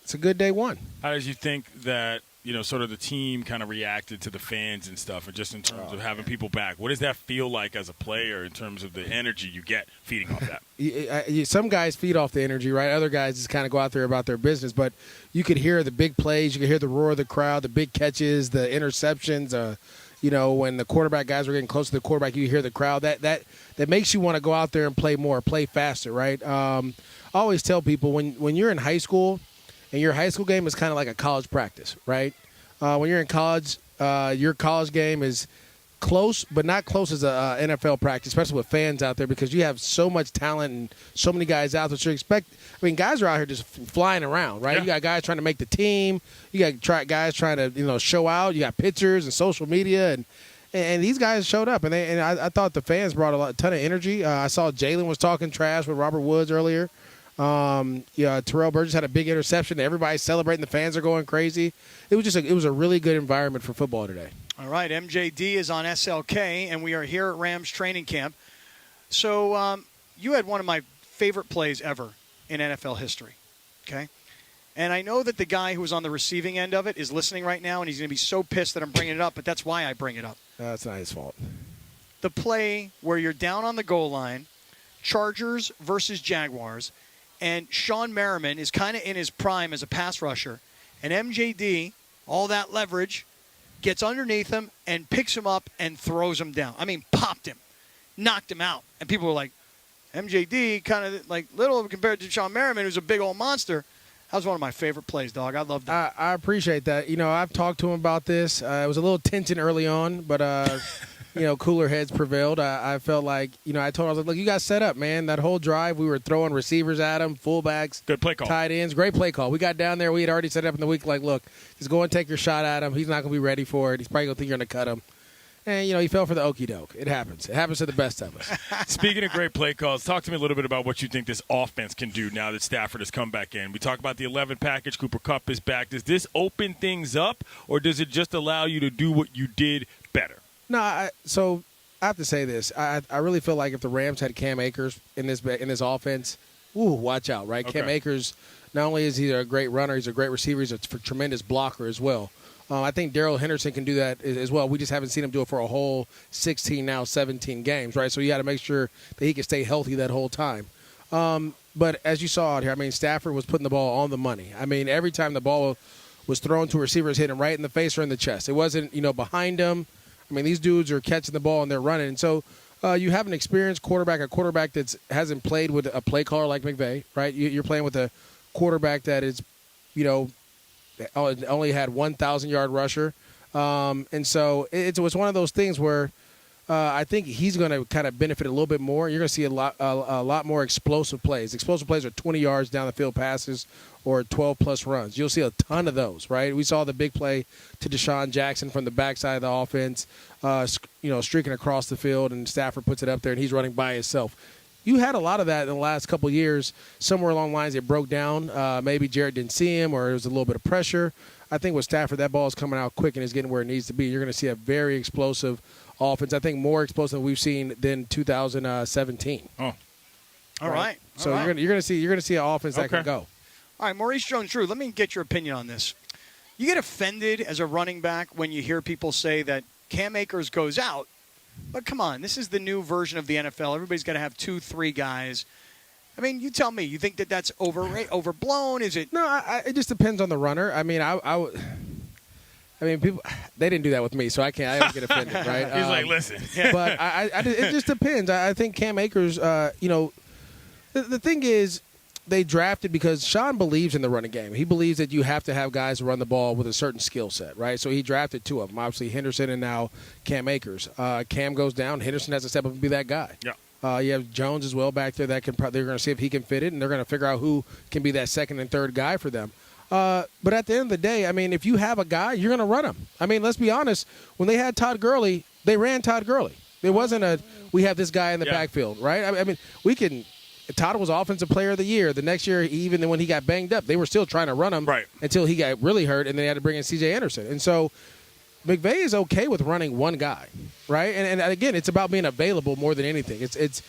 It's a good day 1. how did you think that, sort of the team kind of reacted to the fans and stuff, and just in terms of having people back? What does that feel like as a player in terms of the energy you get feeding off that? Some guys feed off the energy, right? Other guys just kind of go out there about their business. But you could hear the big plays. You could hear the roar of the crowd, the big catches, the interceptions. When the quarterback guys were getting close to the quarterback, you hear the crowd. That makes you want to go out there and play more, play faster, right? I always tell people when you're in high school and your high school game is kind of like a college practice, right? When you're in college, your college game is close, but not close as a NFL practice, especially with fans out there, because you have so much talent and so many guys out there. Guys are out here just flying around, right? Yeah. You got guys trying to make the team. You got guys trying to show out. You got pictures and social media, and these guys showed up, and I thought the fans brought a ton of energy. I saw Jalen was talking trash with Robert Woods earlier. Terrell Burgess had a big interception. Everybody's celebrating. The fans are going crazy. It was a really good environment for football today. All right, MJD is on SLK, and we are here at Rams training camp. So you had one of my favorite plays ever in NFL history, okay? And I know that the guy who was on the receiving end of it is listening right now, and he's going to be so pissed that I'm bringing it up, but that's why I bring it up. That's not his fault. The play where you're down on the goal line, Chargers versus Jaguars, and Sean Merriman is kind of in his prime as a pass rusher, and MJD, all that leverage, gets underneath him and picks him up and throws him down. I mean, popped him, knocked him out. And people were like, MJD kind of like little compared to Sean Merriman, who's a big old monster. That was one of my favorite plays, dog. I loved that. I appreciate that. I've talked to him about this. It was a little tension early on, but cooler heads prevailed. I felt like, I told him, I was like, look, you got set up, man. That whole drive, we were throwing receivers at him, fullbacks, Good play call. tight ends. Great play call. We got down there. We had already set up in the week, like, look, just go and take your shot at him. He's not going to be ready for it. He's probably going to think you're going to cut him. And, he fell for the okie doke. It happens. It happens to the best of us. Speaking of great play calls, talk to me a little bit about what you think this offense can do now that Stafford has come back in. We talk about the 11 package. Cooper Kupp is back. Does this open things up, or does it just allow you to do what you did better? No, so I have to say this. I really feel like if the Rams had Cam Akers in this offense, watch out, right? Okay. Cam Akers, not only is he a great runner, he's a great receiver, he's a tremendous blocker as well. I think Darrell Henderson can do that as well. We just haven't seen him do it for a whole 16, now 17 games, right? So you got to make sure that he can stay healthy that whole time. But as you saw out here, Stafford was putting the ball on the money. Every time the ball was thrown to a receiver, it hit him right in the face or in the chest. It wasn't, behind him. These dudes are catching the ball and they're running. And so you have an experienced quarterback, a quarterback that hasn't played with a play caller like McVay, right? You're playing with a quarterback that is, only had 1,000-yard rusher. And so it was one of those things where I think he's going to kind of benefit a little bit more. You're going to see a lot more explosive plays. Explosive plays are 20 yards down the field passes or 12-plus runs. You'll see a ton of those, right? We saw the big play to Deshaun Jackson from the backside of the offense, streaking across the field, and Stafford puts it up there, and he's running by himself. You had a lot of that in the last couple of years. Somewhere along the lines, it broke down. Maybe Jared didn't see him, or it was a little bit of pressure. I think with Stafford, that ball is coming out quick and is getting where it needs to be. You're going to see a very explosive offense. I think more explosive than we've seen than 2017. All right. So you're going to see an offense that can go. All right, Maurice Jones-Drew, let me get your opinion on this. You get offended as a running back when you hear people say that Cam Akers goes out, but come on, this is the new version of the NFL. Everybody's got to have 2-3 guys. You tell me, you think that that's overblown? Is it? No, it just depends on the runner. People, they didn't do that with me, so I don't get offended, right? He's like, listen. But it just depends. I think Cam Akers, the thing is, they drafted because Sean believes in the running game. He believes that you have to have guys run the ball with a certain skill set, right? So he drafted 2 of them, obviously Henderson and now Cam Akers. Cam goes down. Henderson has to step up and be that guy. Yeah. You have Jones as well back there that they're going to see if he can fit it, and they're going to figure out who can be that second and third guy for them. But at the end of the day, I mean, if you have a guy, you're going to run him. I mean, let's be honest. When they had Todd Gurley, they ran Todd Gurley. There wasn't we have this guy in the backfield, right? I mean, Todd was Offensive Player of the Year. The next year, even when he got banged up, they were still trying to run him until he got really hurt, and they had to bring in C.J. Anderson. And so McVay is okay with running one guy, right? And again, it's about being available more than anything. It's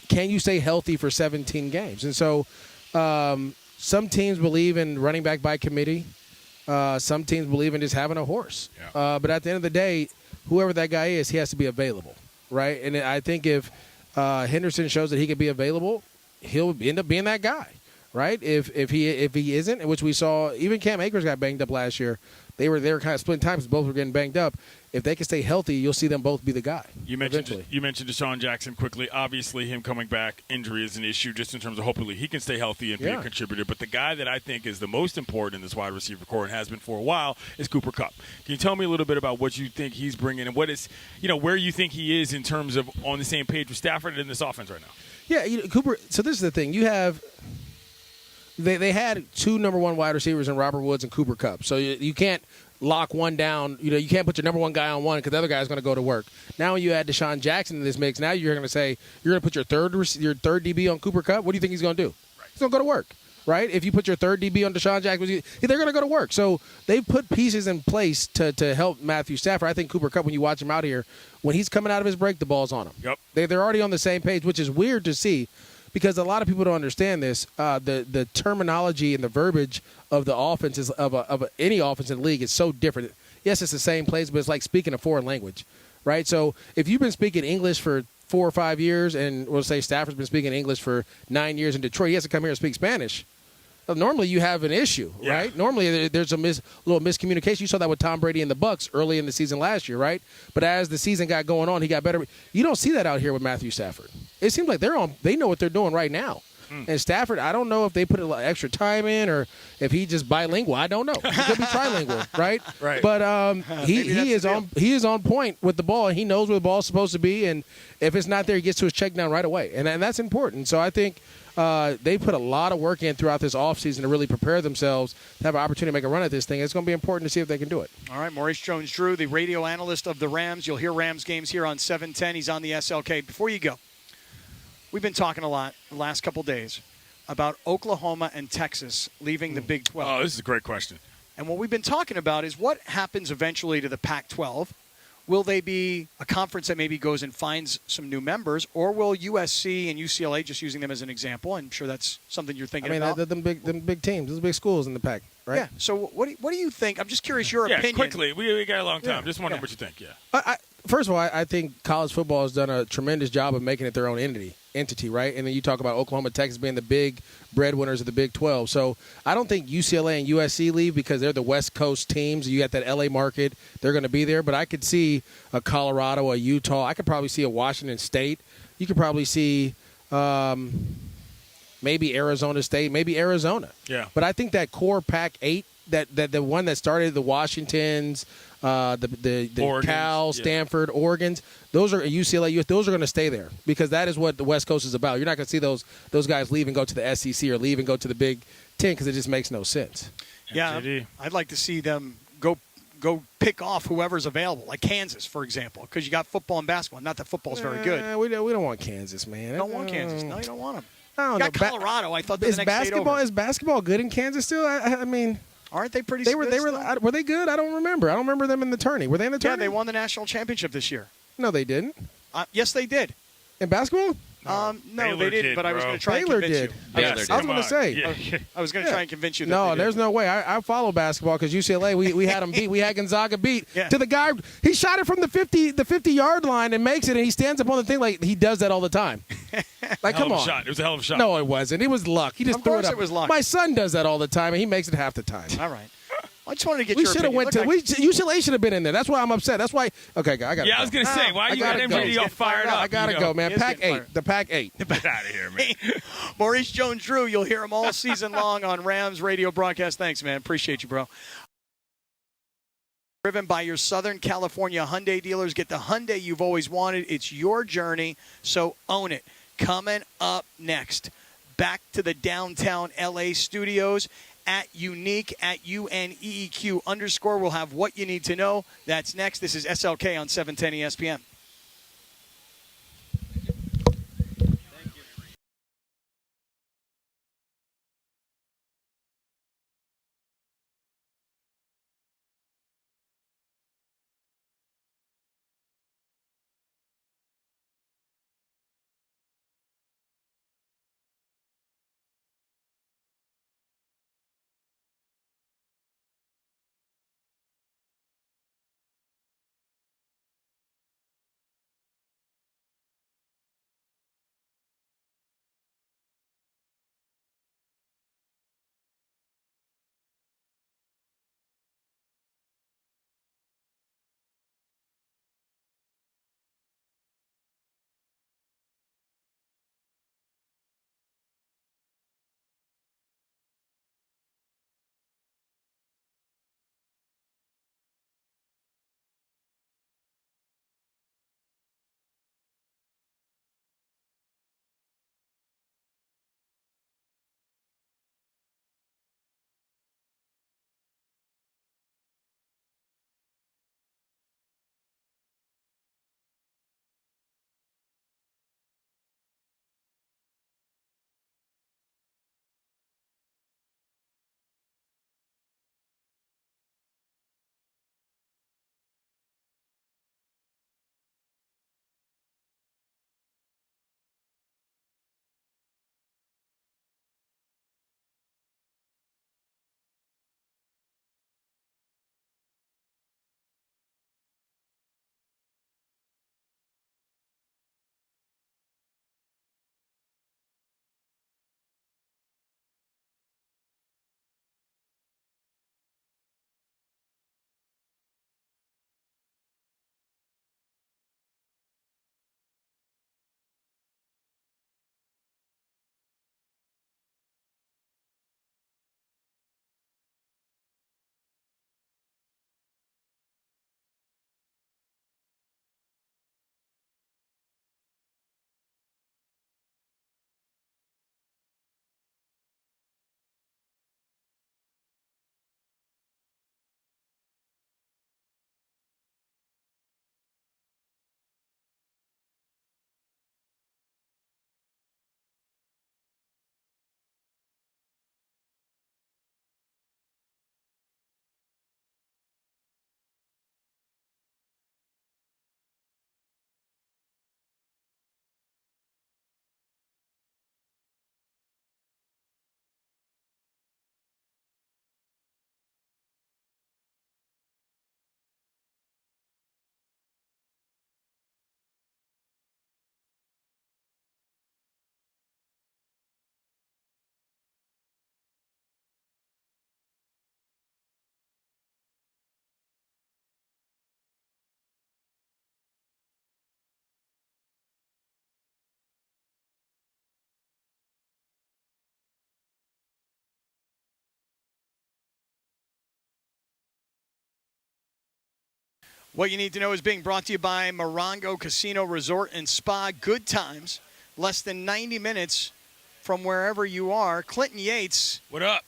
can you stay healthy for 17 games? And so some teams believe in running back by committee. Some teams believe in just having a horse. Yeah. But at the end of the day, whoever that guy is, he has to be available, right? And I think if Henderson shows that he can be available, he'll end up being that guy, right? If he isn't, which we saw, even Cam Akers got banged up last year. They were kind of splitting times. Both were getting banged up. If they can stay healthy, you'll see them both be the guy. You mentioned Deshaun Jackson quickly. Obviously, him coming back, injury is an issue just in terms of hopefully he can stay healthy and be a contributor. But the guy that I think is the most important in this wide receiver core and has been for a while is Cooper Kupp. Can you tell me a little bit about what you think he's bringing and what is, where you think he is in terms of on the same page with Stafford in this offense right now? Yeah, Cooper. So this is the thing. You have. They had two number one wide receivers in Robert Woods and Cooper Kupp. So you can't lock one down. You can't put your number one guy on one because the other guy is going to go to work. Now when you add Deshaun Jackson in this mix, now you're going to say you're going to put your third DB on Cooper Kupp. What do you think he's going to do? Right. He's going to go to work, right? If you put your third DB on Deshaun Jackson, they're going to go to work. So they've put pieces in place to help Matthew Stafford. I think Cooper Kupp, when you watch him out here, when he's coming out of his break, the ball's on him. Yep. They're already on the same page, which is weird to see. Because a lot of people don't understand this, the terminology and the verbiage of the offenses of any offense in the league is so different. Yes, it's the same plays, but it's like speaking a foreign language, right? So if you've been speaking English for 4 or 5 years, and we'll say Stafford's been speaking English for 9 years in Detroit, he has to come here and speak Spanish. Normally you have an issue, right? Normally there's a little miscommunication. You saw that with Tom Brady and the Bucs early in the season last year, right? But as the season got going on, he got better. You don't see that out here with Matthew Stafford. It seems like they know what they're doing right now. And Stafford, I don't know if they put a lot extra time in or if he just bilingual. I don't know. He could be trilingual, right? Right. But he is on point with the ball, and he knows where the ball's supposed to be. And if it's not there, he gets to his check down right away, and that's important. So I think they put a lot of work in throughout this offseason to really prepare themselves to have an opportunity to make a run at this thing. It's going to be important to see if they can do it. All right, Maurice Jones-Drew, the radio analyst of the Rams. You'll hear Rams games here on 710. He's on the SLK. Before you go, we've been talking a lot the last couple days about Oklahoma and Texas leaving the Big 12. Oh, this is a great question. And what we've been talking about is what happens eventually to the Pac-12. Will they be a conference that maybe goes and finds some new members, or will USC and UCLA, just using them as an example, I'm sure that's something you're thinking about. Them big teams, those big schools in the Pac, right? Yeah. So what do you think? I'm just curious your opinion. Quickly. We got a long time. Just wondering what you think. Yeah. First of all, I think college football has done a tremendous job of making it their own entity, right? And then you talk about Oklahoma, Texas being the big breadwinners of the Big 12. So I don't think UCLA and USC leave because they're the West Coast teams. You got that LA market. They're going to be there. But I could see a Colorado, a Utah. I could probably see a Washington State. You could probably see maybe Arizona State, maybe Arizona. Yeah. But I think that core Pac-8, that the one that started the Washingtons, the Cal, Stanford, Oregons, those are UCLA. Those are going to stay there because that is what the West Coast is about. You're not going to see those guys leave and go to the SEC or leave and go to the Big Ten because it just makes no sense. Yeah, I'd like to see them go pick off whoever's available, like Kansas, for example, because you got football and basketball. Not that football's very good. We don't want Kansas, man. You don't want Kansas. No, you don't want them. I got Colorado. I thought is basketball good in Kansas still? I mean. Aren't they pretty? Were they good? I don't remember. I don't remember them in the tourney. Were they in the tourney? Yeah, they won the national championship this year. No, they didn't. Yes, they did. In basketball? No, Baylor they didn't. But I was going to try Baylor and convince did. you. I was going to say. I was going to try and convince you. That no, there's no way. I follow basketball because UCLA. We had them beat. We had Gonzaga beat to the guy. He shot it from the 50-yard line and makes it, and he stands up on the thing like he does that all the time. Like, come on. It was a hell of a shot. No, it wasn't. It was luck. He just threw it up. It was luck. My son does that all the time, and he makes it half the time. All right. I just wanted to get your opinion. UCLA should have been in there. That's why I'm upset. That's why. Okay, I got to go. I was going to say, why you got everybody all fired up? I got to go, man. Pac-8. The Pac-8. Get out of here, man. Maurice Jones-Drew, you'll hear him all season long on Rams radio broadcast. Thanks, man. Appreciate you, bro. Driven by your Southern California Hyundai dealers. Get the Hyundai you've always wanted. It's your journey, so own it. Coming up next, back to the downtown LA studios at Unique at UNEEQ_. We'll have what you need to know. That's next. This is SLK on 710 ESPN. What you need to know is being brought to you by Morongo Casino Resort and Spa. Good times, less than 90 minutes from wherever you are. Clinton Yates. What up?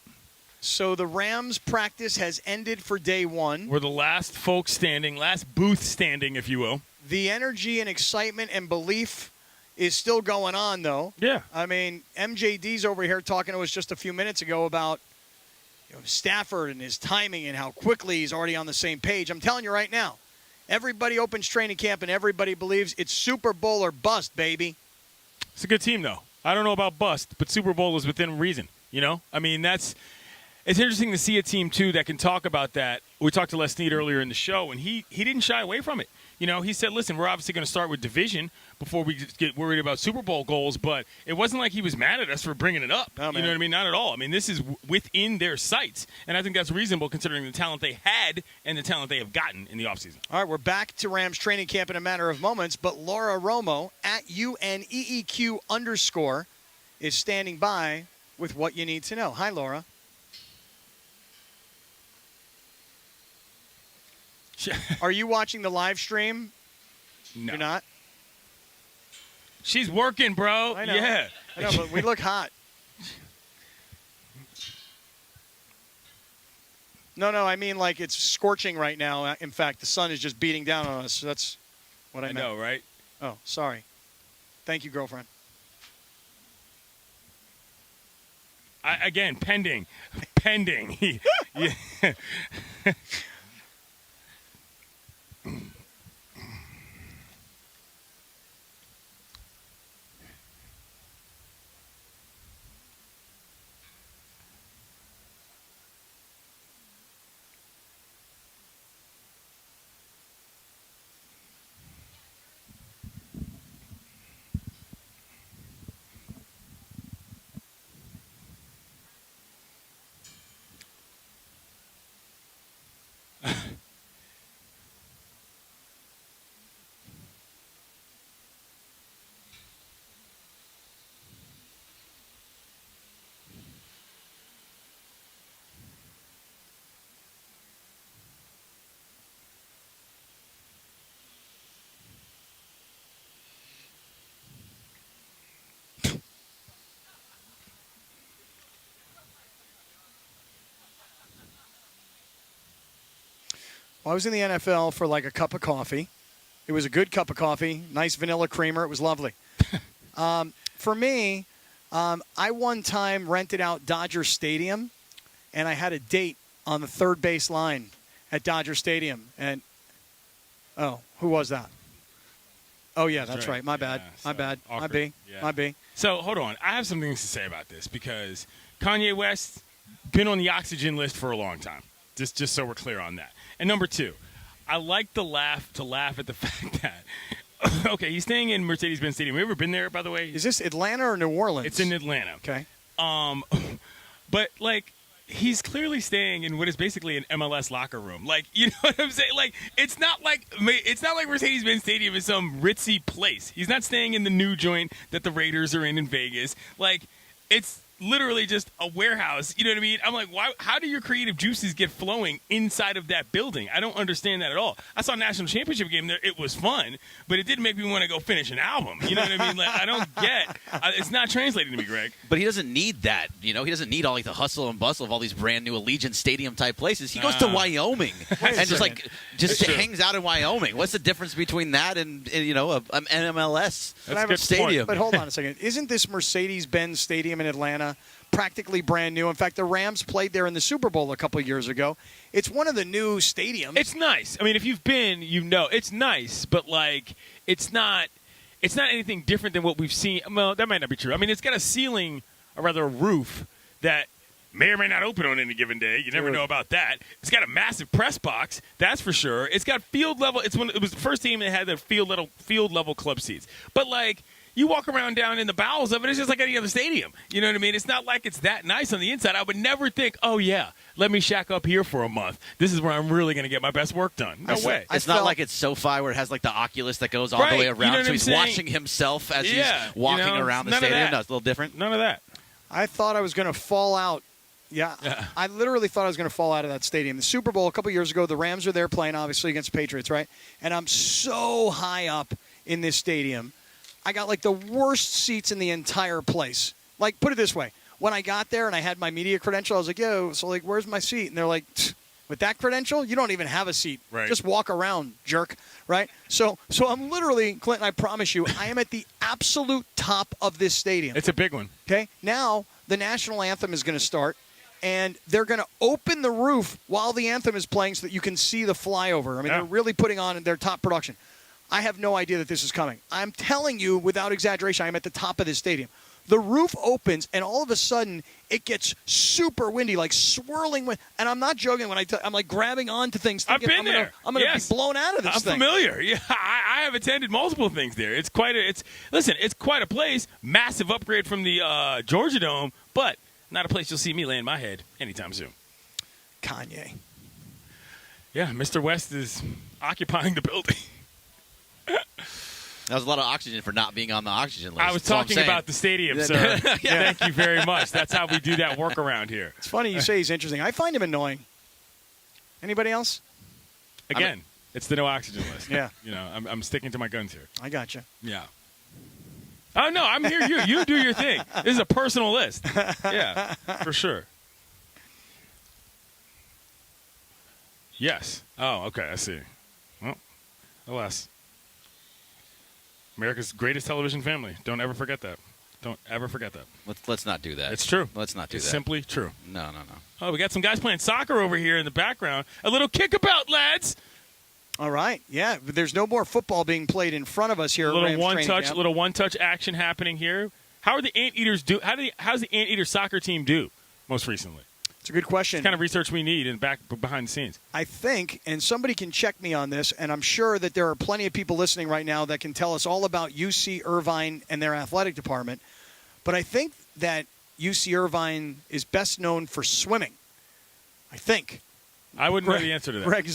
So the Rams practice has ended for day one. We're the last folks standing, last booth standing, if you will. The energy and excitement and belief is still going on, though. Yeah. I mean, MJD's over here talking to us just a few minutes ago about Stafford and his timing and how quickly he's already on the same page. I'm telling you right now, everybody opens training camp and everybody believes it's Super Bowl or bust, baby. It's a good team, though. I don't know about bust, but Super Bowl is within reason, you know? I mean, it's interesting to see a team, too, that can talk about that. We talked to Les Snead earlier in the show, and he didn't shy away from it. You know, he said, listen, we're obviously going to start with division before we get worried about Super Bowl goals, but it wasn't like he was mad at us for bringing it up. Oh, you know what I mean? Not at all. I mean, this is within their sights, and I think that's reasonable considering the talent they had and the talent they have gotten in the offseason. All right, we're back to Rams training camp in a matter of moments, but Laura Romo at UNEEQ_ is standing by with what you need to know. Hi, Laura. Are you watching the live stream? No. You're not? She's working, bro. I know. Yeah. I know, but we look hot. No, I mean like it's scorching right now. In fact, the sun is just beating down on us. That's what I meant. know, right? Oh, sorry. Thank you, girlfriend. Again, pending. Yeah. Well, I was in the NFL for like a cup of coffee. It was a good cup of coffee, nice vanilla creamer. It was lovely. For me, I one time rented out Dodger Stadium, and I had a date on the third base line at Dodger Stadium. And, oh, who was that? Oh, yeah, that's right. My bad. Yeah, My so bad. My awkward. B. Yeah. My B. So hold on. I have some things to say about this because Kanye West been on the oxygen list for a long time. Just so we're clear on that. And number two, I like to laugh at the fact that okay, he's staying in Mercedes-Benz Stadium. Have you ever been there, by the way? Is this Atlanta or New Orleans? It's in Atlanta. Okay. But like he's clearly staying in what is basically an MLS locker room. Like, you know what I'm saying? Like it's not like Mercedes-Benz Stadium is some ritzy place. He's not staying in the new joint that the Raiders are in Vegas. Like it's literally just a warehouse. You know what I mean? I'm like, why? How do your creative juices get flowing inside of that building? I don't understand that at all. I saw a national championship game there. It was fun, but it didn't make me want to go finish an album. You know what I mean? Like, I don't get. It's not translating to me, Greg. But he doesn't need that. You know, he doesn't need all like the hustle and bustle of all these brand new Allegiant Stadium type places. He goes to Wyoming and just hangs out in Wyoming. What's the difference between that and you know an MLS stadium? But hold on a second. Isn't this Mercedes-Benz Stadium in Atlanta practically brand new? In fact, the Rams played there in the Super Bowl a couple of years ago. It's one of the new stadiums. It's nice. I mean, if you've been, you know, it's nice, but like, it's not anything different than what we've seen. Well, that might not be true. I mean, it's got a ceiling, or rather a roof, that may or may not open on any given day. You never know about that. It's got a massive press box, that's for sure. It's got field level. It was the first team that had the field level club seats. But like, you walk around down in the bowels of it, it's just like any other stadium. You know what I mean? It's not like it's that nice on the inside. I would never think, oh, yeah, let me shack up here for a month. This is where I'm really going to get my best work done. No way. It's not like it's SoFi where it has like the Oculus that goes all the way around. You know so he's watching himself as he's walking around the stadium. No, it's a little different. None of that. I thought I was going to fall out. Yeah, I literally thought I was going to fall out of that stadium. The Super Bowl a couple years ago, the Rams are there playing, obviously, against the Patriots, right? And I'm so high up in this stadium. I got like the worst seats in the entire place. Like, put it this way. When I got there and I had my media credential, I was like, yo, so like, where's my seat? And they're like, with that credential, you don't even have a seat. Right. Just walk around, jerk. Right? So I'm literally, Clinton, I promise you, I am at the absolute top of this stadium. It's a big one. Okay? Now, the national anthem is going to start, and they're going to open the roof while the anthem is playing so that you can see the flyover. I mean, they're really putting on their top production. I have no idea that this is coming. I'm telling you, without exaggeration, I'm at the top of this stadium. The roof opens, and all of a sudden, it gets super windy, like swirling wind. And I'm not joking when I'm like grabbing onto things. Thinking, I've been there. I'm going to be blown out of this thing. I'm familiar. Yeah, I have attended multiple things there. It's quite a place. Massive upgrade from the Georgia Dome, but not a place you'll see me laying my head anytime soon. Kanye. Yeah, Mr. West is occupying the building. That was a lot of oxygen for not being on the oxygen list. I was talking about the stadium, sir. Thank you very much. That's how we do that work around here. It's funny you say he's interesting. I find him annoying. Anybody else? Again, it's the no oxygen list. Yeah. You know, I'm sticking to my guns here. I gotcha. Yeah. Oh, no, I'm here. You do your thing. This is a personal list. Yeah, for sure. Yes. Oh, okay, I see. Well, alas. America's greatest television family. Don't ever forget that. Don't ever forget that. Let's not do that. It's true. Let's not do It's that. simply true. No. Oh, we got some guys playing soccer over here in the background. A little kickabout, lads. All right, yeah. But there's no more football being played in front of us here. A little at Rams training camp. little one-touch action happening here. How are the Anteaters do? How's the Anteater soccer team do most recently? It's a good question. It's the kind of research we need behind the scenes. I think, and somebody can check me on this, and I'm sure that there are plenty of people listening right now that can tell us all about UC Irvine and their athletic department. But I think that UC Irvine is best known for swimming. I think. I wouldn't know the answer to that. Greg,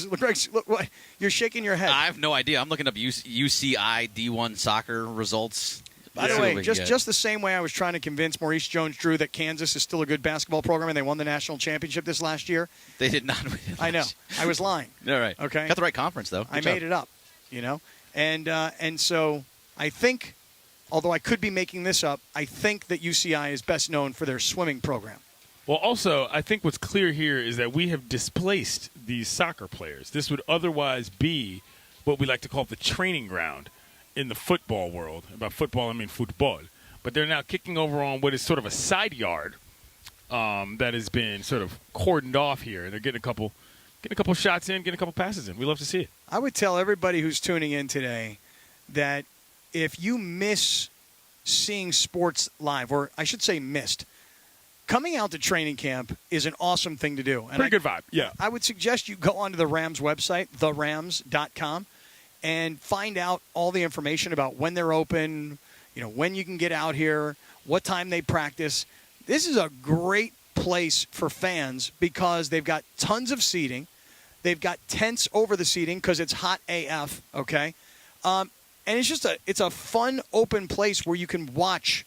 look, what, you're shaking your head. I have no idea. I'm looking up UCI D1 soccer results. By the way, just the same way I was trying to convince Maurice Jones-Drew that Kansas is still a good basketball program and they won the national championship this last year. They did not win it. I know. I was lying. All right. Okay. Got the right conference, though. I made it up, And so I think, although I could be making this up, I think that UCI is best known for their swimming program. Well, also, I think what's clear here is that we have displaced these soccer players. This would otherwise be what we like to call the training ground in the football world. About football, I mean football. But they're now kicking over on what is sort of a side yard that has been sort of cordoned off here. They're getting a couple shots in, getting a couple passes in. We love to see it. I would tell everybody who's tuning in today that if you miss seeing sports live, or I should say missed, coming out to training camp is an awesome thing to do. And Pretty good vibe, yeah. I would suggest you go onto the Rams website, therams.com, and find out all the information about when they're open, when you can get out here, what time they practice. This is a great place for fans because they've got tons of seating. They've got tents over the seating because it's hot AF, okay? And it's a fun, open place where you can watch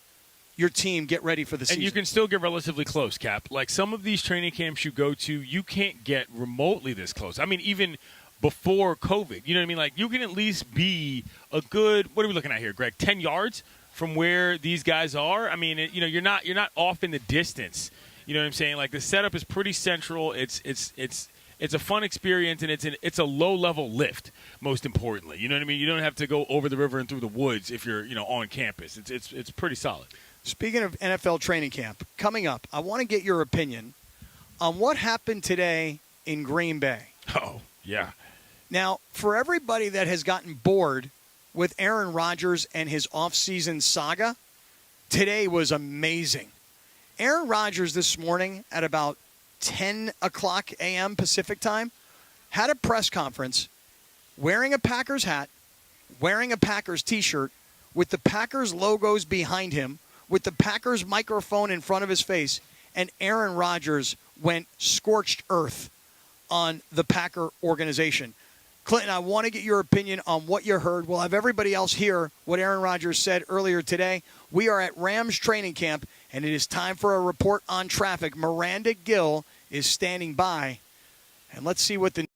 your team get ready for the season. And you can still get relatively close, Cap. Like some of these training camps you go to, you can't get remotely this close. I mean, even before COVID, you know what I mean? Like you can at least be a good, what are we looking at here, Greg? 10 yards from where these guys are? I mean, you're not off in the distance. You know what I'm saying? Like the setup is pretty central. It's a fun experience, and it's a low-level lift, most importantly. You know what I mean? You don't have to go over the river and through the woods if you're, on campus. It's pretty solid. Speaking of NFL training camp, coming up, I want to get your opinion on what happened today in Green Bay. Oh, yeah. Now, for everybody that has gotten bored with Aaron Rodgers and his offseason saga, today was amazing. Aaron Rodgers this morning at about 10 o'clock a.m. Pacific time had a press conference wearing a Packers hat, wearing a Packers T-shirt, with the Packers logos behind him, with the Packers microphone in front of his face, and Aaron Rodgers went scorched earth on the Packer organization. Clinton, I want to get your opinion on what you heard. We'll have everybody else hear what Aaron Rodgers said earlier today. We are at Rams training camp, and it is time for a report on traffic. Miranda Gill is standing by, and let's see what the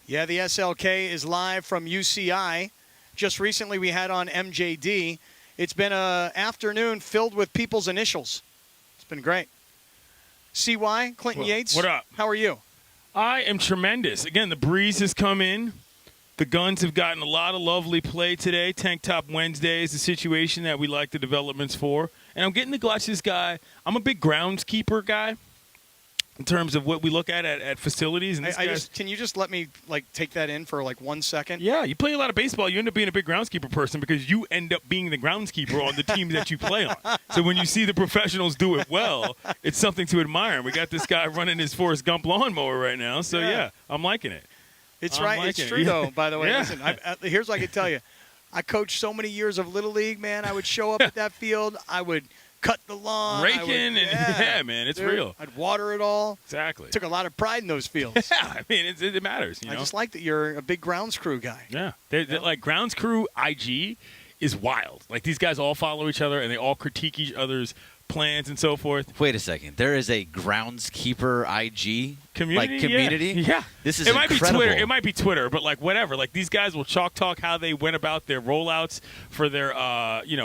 Yeah, the SLK is live from UCI. Just recently we had on MJD. It's been an afternoon filled with people's initials. It's been great. CY, Clinton Yates. What up? How are you? I am tremendous. Again, the breeze has come in. The Guns have gotten a lot of lovely play today. Tank Top Wednesday is the situation that we like the developments for. And I'm getting to watch this guy. I'm a big groundskeeper guy in terms of what we look at facilities. And this can you just let me take that in for 1 second? Yeah, you play a lot of baseball. You end up being a big groundskeeper person because you end up being the groundskeeper on the team that you play on. So when you see the professionals do it well, it's something to admire. We got this guy running his Forrest Gump lawnmower right now. So, yeah I'm liking it. It's right. It's true, though, by the way. Yeah. Listen, here's what I can tell you. I coached so many years of Little League, man. I would show up at that field. I would cut the lawn. Raking man, it's real. I'd water it all. Exactly. Took a lot of pride in those fields. Yeah, I mean, it matters. You know? I just like that you're a big grounds crew guy. Yeah. They're like grounds crew IG is wild. Like these guys all follow each other and they all critique each other's plans and so forth. Wait a second. There is a groundskeeper IG community. Yeah. This is might incredible. be Twitter. It might be Twitter, but whatever. Like these guys will chalk talk how they went about their rollouts for their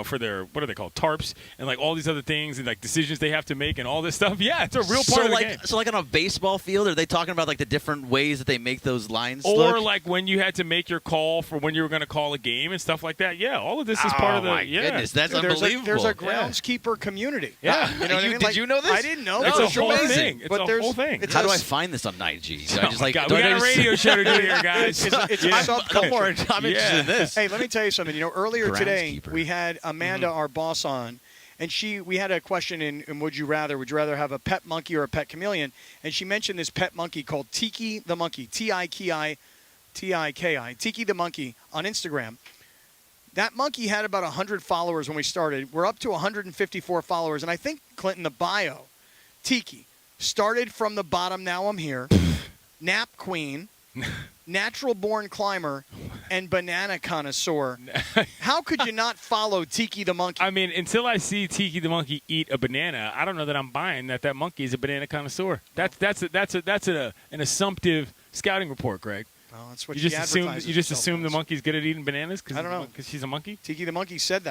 for their what are they called, tarps, and all these other things and decisions they have to make and all this stuff. Yeah, it's a real part of the game. So on a baseball field, are they talking about the different ways that they make those lines or look? when you had to make your call for when you were going to call a game and stuff like that. Yeah, all of this is part of the. Oh my goodness, that's unbelievable. There's a groundskeeper community. Yeah, you know what I mean? Did you know this? I didn't know. It's It's a whole amazing. thing. It's a whole thing. How do I find this on IG? Do I just God, we got a radio show to do here, guys. I'm interested in this. Hey, let me tell you something. Earlier today Groundskeeper. we had Amanda, our boss, on, and we had a question in Would You Rather? Would you rather have a pet monkey or a pet chameleon? And she mentioned this pet monkey called Tiki the Monkey, Tiki, Tiki the Monkey on Instagram. That monkey had about 100 followers when we started. We're up to 154 followers, and I think, Clinton, the bio, Tiki, started from the bottom, now I'm here, nap queen, natural born climber, and banana connoisseur. How could you not follow Tiki the monkey? I mean, until I see Tiki the monkey eat a banana, I don't know that I'm buying that monkey is a banana connoisseur. That's an assumptive scouting report, Greg. Well, that's what you just assume the monkey's good at eating bananas because I don't know. because she's a monkey. Tiki the monkey said that.